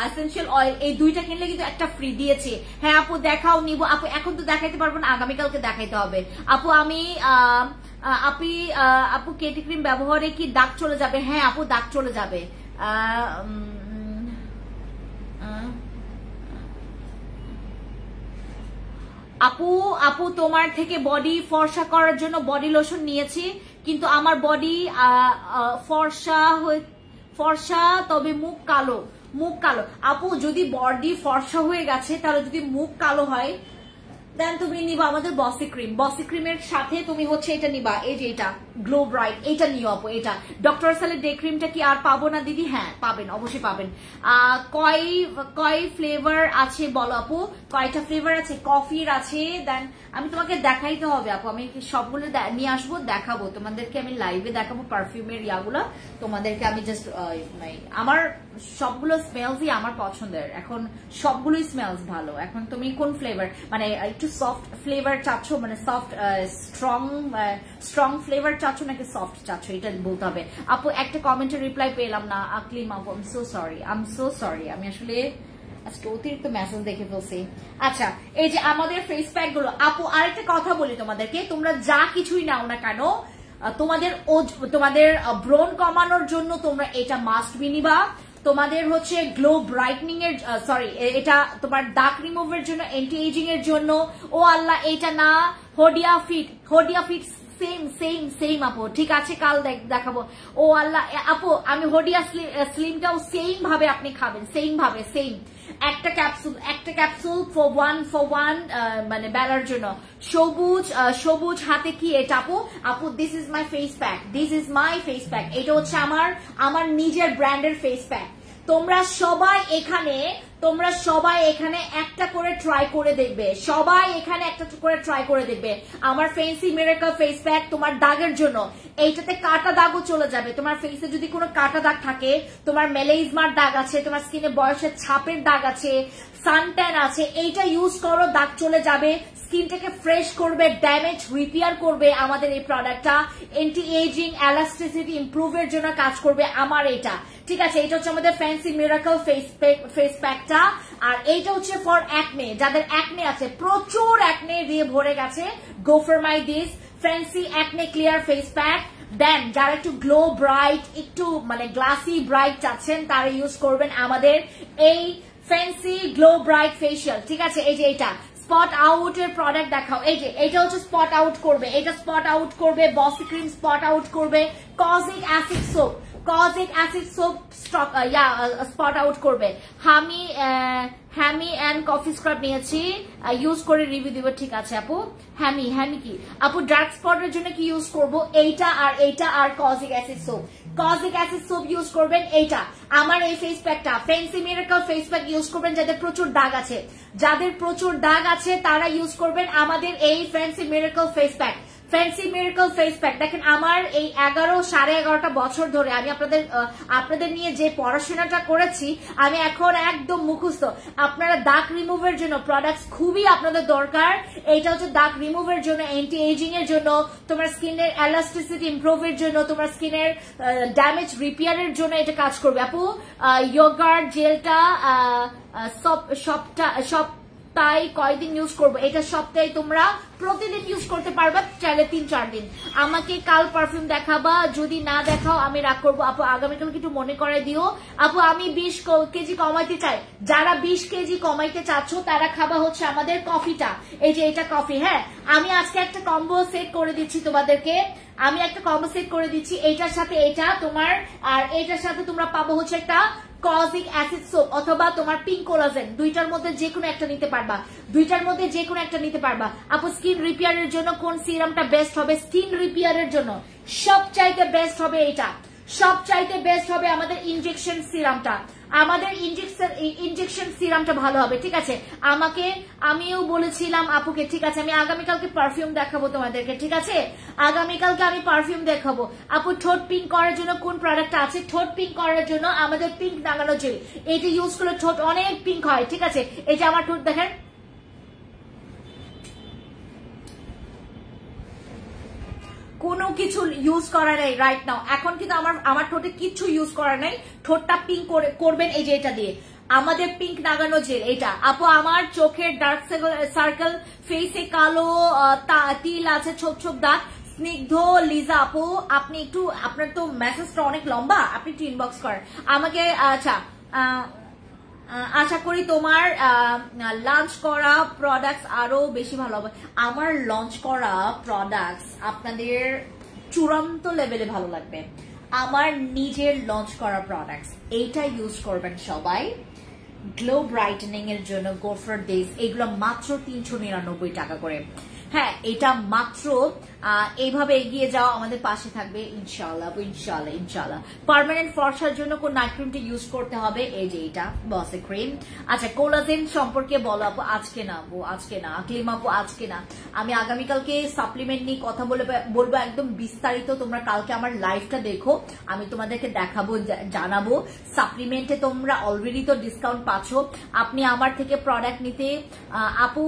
এসেনশিয়াল অয়েল, এই দুইটা কিনলে কিন্তু একটা ফ্রি দিয়েছে। হ্যাঁ আপু দেখাও, নিব আপু। এখন তো দেখাইতে পারবো না, আগামীকালকে দেখাইতে হবে আপু। আমি আপু কেটি ক্রিম ব্যবহারে কি দাগ চলে যাবে? হ্যাঁ আপু দাগ চলে যাবে। আপু তোমার থেকে বডি ফর্সা করার জন্য বডি লোশন নিয়েছি, কিন্তু আমার বডি ফর্সা তবে মুখ কালো আপু। যদি বডি ফর্সা হয়ে গেছে, তাহলে যদি মুখ কালো হয় দেন তুমি নিবা আমাদের বসি ক্রিমের সাথে তুমি হচ্ছে এটা নিবা, এই যে এটা গ্লো ব্রাইট, এটা নিও আপু। এটা ডক্টর রাসেলের ডে ক্রিমটা কি আর পাবো না দিদি? হ্যাঁ পাবেন, অবশ্যই পাবেন। কয় ফ্লেভার আছে বলো আপু? কয়টা ফ্লেভার আছে? কফির আছে, দেন আমি তোমাকে দেখাইতে হবে আপু, আমি সবগুলো নিয়ে আসবো, দেখাবো তোমাদেরকে, আমি লাইভে দেখাবো পারফিউমের ইয়াগুলো তোমাদেরকে। আমি জাস্ট আমার সবগুলো স্মেলসই আমার পছন্দের, এখন সবগুলোই স্মেলস ভালো। এখন তুমি কোন ফ্লেভার মানে একটু সফট ফ্লেভার চাচ্ছ, মানে সফট স্ট্রং ফ্লেভার চাচ্ছ নাকি সফট চাচ্ছ, এটা বলতে হবে। আপু একটা কমেন্টের রিপ্লাই পেলাম না, আকলিম আপু, আই এম সো সরি, আমি আসলে আজকে অতিরিক্ত মেসেজ দেখে ফেলছি। আচ্ছা, এই যে আমাদের ফেস প্যাক গুলো, আপু আরেকটা কথা বলি তোমাদেরকে, তোমরা যা কিছুই নাও না কেন, তোমাদের ব্রণ কমানোর জন্য তোমরা এটা মাস্ট বি নিবা। তোমাদের হচ্ছে গ্লো ব্রাইটনিং এর এটা তোমার দাগ রিমুভের জন্য, অ্যান্টি এজিং এর জন্য। ও আল্লাহ, এটা না হোডিয়া ফিট সেম আপু, ঠিক আছে কাল দেখাবো। ও আল্লাহ আপু, আমি হোডিয়া স্লিমটাও সেম ভাবে আপনি খাবেন, সেম একটা ক্যাপসুল ফর ওয়ান মানে বেলার জন্য। সবুজ হাতে কি এটা আপু this is my face pack, এটা হচ্ছে আমার নিজের ব্র্যান্ডের ফেস প্যাক। তোমরা সবাই এখানে একটা করে ট্রাই করে দেখবে, আমার ফেন্সি মিরাকল ফেস প্যাক তোমার দাগের জন্য। এইটাতে কাটা দাগও চলে যাবে, তোমার ফেসে যদি কোনো কাটা দাগ থাকে, তোমার মেলেইজমার দাগ আছে, তোমার স্কিনে বয়সের ছাপের দাগ আছে, সানট্যান আছে, এইটা ইউজ করো, দাগ চলে যাবে, স্কিনটাকে ফ্রেশ করবে, ড্যামেজ রিপেয়ার করবে। আমাদের এই প্রোডাক্টটা অ্যান্টি এজিং, এলাস্টিসিটি ইমপ্রুভের জন্য কাজ করবে আমার এটা, ঠিক আছে। এটা হচ্ছে আমাদের ফ্যান্সি মিরাকল ফেস প্যাকটা। আর এইটা হচ্ছে ফর অ্যাকনে, যাদের অ্যাকনে আছে, প্রচুর অ্যাকনে দিয়ে ভরে গেছে, go for my this fancy acne clear face pack. Then যারা একটু গ্লো ব্রাইট, একটু মানে গ্লাসি ব্রাইট চাচ্ছেন, তারা ইউজ করবেন আমাদের এই ফ্যান্সি গ্লো ব্রাইট ফেশিয়াল, ঠিক আছে। এই যে এটা স্পট আউট এর প্রোডাক্ট দেখাও, এই যে এটা হচ্ছে স্পট আউট করবে, বসি ক্রিম স্পট আউট করবে, kojic acid soap spot out করবে। হ্যামি এন্ড কফি স্ক্রাব নিয়েছি, ইউজ করে রিভিউ দিব, ঠিক আছে আপু। হ্যামি কি আপু, ডার্ক স্পটের জন্য কি ইউজ করব, এইটা আর কজিক অ্যাসিড সোপ ইউজ করবেন। এইটা আমার এই ফেস প্যাকটা fancy miracle face pack use করবেন যাদের প্রচুর দাগ আছে, তারা ইউজ করবেন আমাদের এই ফ্যান্সি মিরাকল ফেস প্যাক। দেখেন আমার এই 11.5 বছর ধরে আমি আপনাদের নিয়ে যে পড়াশোনাটা করেছি, আমি এখন একদম মুখস্থ। আপনারা দাগ রিমুভের জন্য প্রোডাক্টস খুবই আপনাদের দরকার। এইটা হচ্ছে দাগ রিমুভের জন্য, অ্যান্টি এজিং এর জন্য, তোমার স্কিনের এলাস্টিসিটি ইমপ্রুভের জন্য, তোমার স্কিনের ড্যামেজ রিপেয়ারের জন্য এটা কাজ করবে আপু। ইয়োগার্ট জেলটা সপ্তাহে কয়দিন ইউজ করবো, এটা সপ্তাহে তোমরা প্রতিদিন ইউজ করতে পারবা, চাইলে 3-4 দিন। আমাকে কাল পারফিউম দেখাবা, যদি না দেখাও আমি রাগ করবো আপু। আগামীকাল একটু মনে করে দিও আপু। আমি 20 কেজি কমাইতে চাই, যারা 20 কেজি কমাইতে চাচ্ছ তারা খাবা হচ্ছে আমাদের কফিটা, এই যে এটা কফি। হ্যাঁ, আমি আজকে একটা কম্বো সেট করে দিচ্ছি তোমাদেরকে, এইটার সাথে এটা তোমার, আর এইটার সাথে তোমরা পাবো হচ্ছে একটা কজিক অ্যাসিড সোপ অথবা তোমার পিঙ্ক কোলাজেন, দুইটার মধ্যে যে কোনো একটা নিতে পারবা। আপু স্কিন রিপেয়ারের জন্য কোন সিরামটা বেস্ট হবে? স্কিন রিপেয়ারের জন্য সবচাইতে বেস্ট হবে এটা, আমাদের ইনজেকশন সিরামটা। ইনজেকশন সিরামটা ভালো হবে, ঠিক আছে। আমিও বলেছিলাম আপুকে, ঠিক আছে, আমি আগামীকালকে পারফিউম দেখাবো তোমাদেরকে, ঠিক আছে। আপু ঠোঁট পিঙ্ক করার জন্য কোন প্রোডাক্টটা আছে? ঠোঁট পিঙ্ক করার জন্য আমাদের পিঙ্ক দাগানো জেল, এটা ইউজ করলে ঠোঁট অনেক পিঙ্ক হয়, ঠিক আছে। এই যে আমার ঠোঁট দেখেন, কোনো কিছু ইউজ করা নেই রাইট নাও, এখন কিন্তু আমার ঠোঁটে কিছু ইউজ করা নেই, ঠোঁটটা পিঙ্ক করবেন এই যে এটা দিয়ে, আমাদের পিঙ্ক লাগানো জেল এটা। আপু আমার চোখের ডার্ক সার্কেল, ফেসে কালো তিল আছে, ছোপ দাগ। স্নিগ্ধ লিজা আপু, আপনি একটু, আপনার তো মেসেজটা অনেক লম্বা, আপনি একটু ইনবক্স করেন আমাকে। আচ্ছা, আশা করি তোমার লঞ্চ করা প্রোডাক্টস আরো বেশি ভালো হবে। আমার লঞ্চ করা প্রোডাক্টস আপনাদের চূড়ান্ত লেভেলে ভালো লাগবে। আমার নিজের লঞ্চ করা প্রোডাক্টস, এইটা ইউজ করবেন সবাই গ্লো ব্রাইটেনিং এর জন্য। গো ফর দিস, এগুলো মাত্র 399 টাকা করে। হ্যাঁ, এটা মাত্র এইভাবে এগিয়ে যাও, আমাদের পাশে থাকবে ইনশাআল্লাহ ইনশাআল্লাহ ইনশাআল্লাহ। পার্মানেন্ট ফর্সার জন্য কোন নাইট ক্রিমটা ইউজ করতে হবে? এই যে এটা বসে ক্রিম। আচ্ছা, কোলাজেন সম্পর্কে বলো আপু। আজকে না আপু, আজকে না আকলিম আপু, আজকে না। আমি আগামীকালকে সাপ্লিমেন্ট নিয়ে কথা বলবো একদম বিস্তারিত। তোমরা কালকে আমার লাইভটা দেখো, আমি তোমাদেরকে দেখাবো, জানাবো। সাপ্লিমেন্টে তোমরা অলরেডি তো ডিসকাউন্ট পাচ্ছ। আপনি আমার থেকে প্রোডাক্ট নিতে আপু,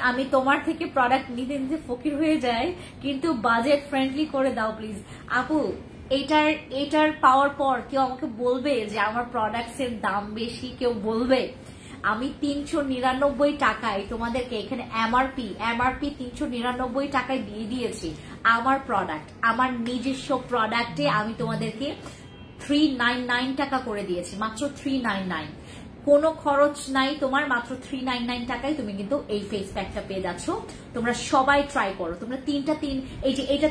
আমি তোমার থেকে প্রোডাক্ট নিতে নিতে ফকির হয়ে যায়, কিন্তু বাজেট ফ্রেন্ডলি করে দাও প্লিজ। আপু, এটার পাওয়ার পর কেউ আমাকে বলবে যে আমার প্রোডাক্টস এর দাম বেশি? কেউ বলবে? আমি 399 টাকায় তোমাদেরকে এখানে এমআরপি 399 টাকায় দিয়ে দিয়েছি আমার প্রোডাক্ট, আমার নিজস্ব প্রোডাক্টে আমি তোমাদেরকে 399 টাকা করে দিয়েছি, মাত্র 399। কোনো খরচ নাই তোমার, মাত্র 399 টাকায় তুমি কিন্তু এই ফেস প্যাকটা পেয়ে যাচ্ছ। তোমরা সবাই ট্রাই করো। তোমরা এই যে এটা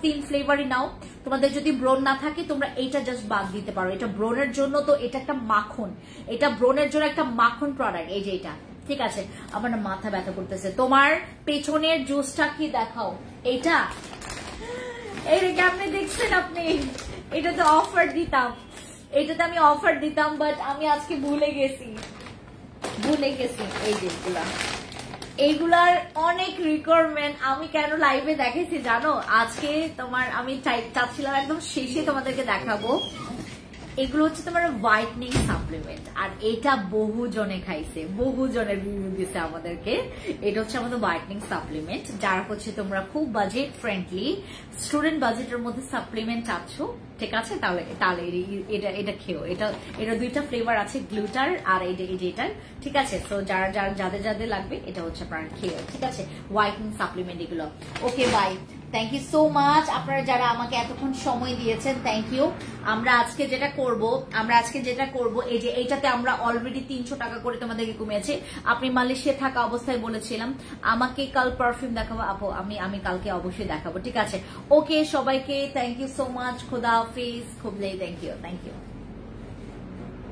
তিন ফ্লেভারই নাও। তোমাদের যদি ব্রোন না থাকে তোমরা এইটা জাস্ট বাদ দিতে পারো। এটা ব্রোনের জন্য, তো এটা একটা মাখন, এটা ব্রোনের জন্য একটা মাখন প্রোডাক্ট। এই যে এটা, ঠিক আছে। আমার না মাথা ব্যথা করতেছে। তোমার পেছনের জুসটা কি দেখাও। এইটা আপনি দেখছেন? আপনি এটা তো অফার দিতাম, এটাতে আমি অফার দিতাম, বাট আমি আজকে ভুলে গেছি। এই যে এইগুলার অনেক রিকোয়ারমেন্ট। আমি কেন লাইভে দেখেছি জানো? আজকে তোমার আমি চাচ্ছিলাম একদম শেষে তোমাদেরকে দেখাবো। এগুলো হচ্ছে তোমার হোয়াইটনিং সাপ্লিমেন্ট, আর এটা বহু জনে খাইছে, বহু জনের রিভিউ দিছে আমাদেরকে। এটা হচ্ছে আমাদের হোয়াইটনিং সাপ্লিমেন্ট, যারা হচ্ছে তোমরা খুব বাজেট ফ্রেন্ডলি স্টুডেন্ট বাজেটের মধ্যে সাপ্লিমেন্ট চাচ্ছ, ঠিক আছে? তাহলে এটা খেও। এটা দুইটা ফ্লেভার আছে, গ্লুটার আর এটার, ঠিক আছে? তো যাদের লাগবে এটা হচ্ছে আপনারা খেও, ঠিক আছে? হোয়াইটনিং সাপ্লিমেন্ট এগুলো। Okay, bye. Thank you so much আপনারা যারা আমাকে এতক্ষণ সময় দিয়েছেন, থ্যাংক ইউ। আমরা আজকে যেটা করব এই যে এইটাতে আমরা অলরেডি 300 টাকা করে তোমাদেরকে কমিয়েছে। আপনি মালয়েশিয়া থাকা অবস্থায় বলেছিলাম আমাকে কাল পারফিউম দেখাবো আপু, আমি কালকে অবশ্যই দেখাবো, ঠিক আছে? ওকে, সবাইকে থ্যাংক ইউ সো মাচ। খোদা হাফিজ, খুব থ্যাংক ইউ।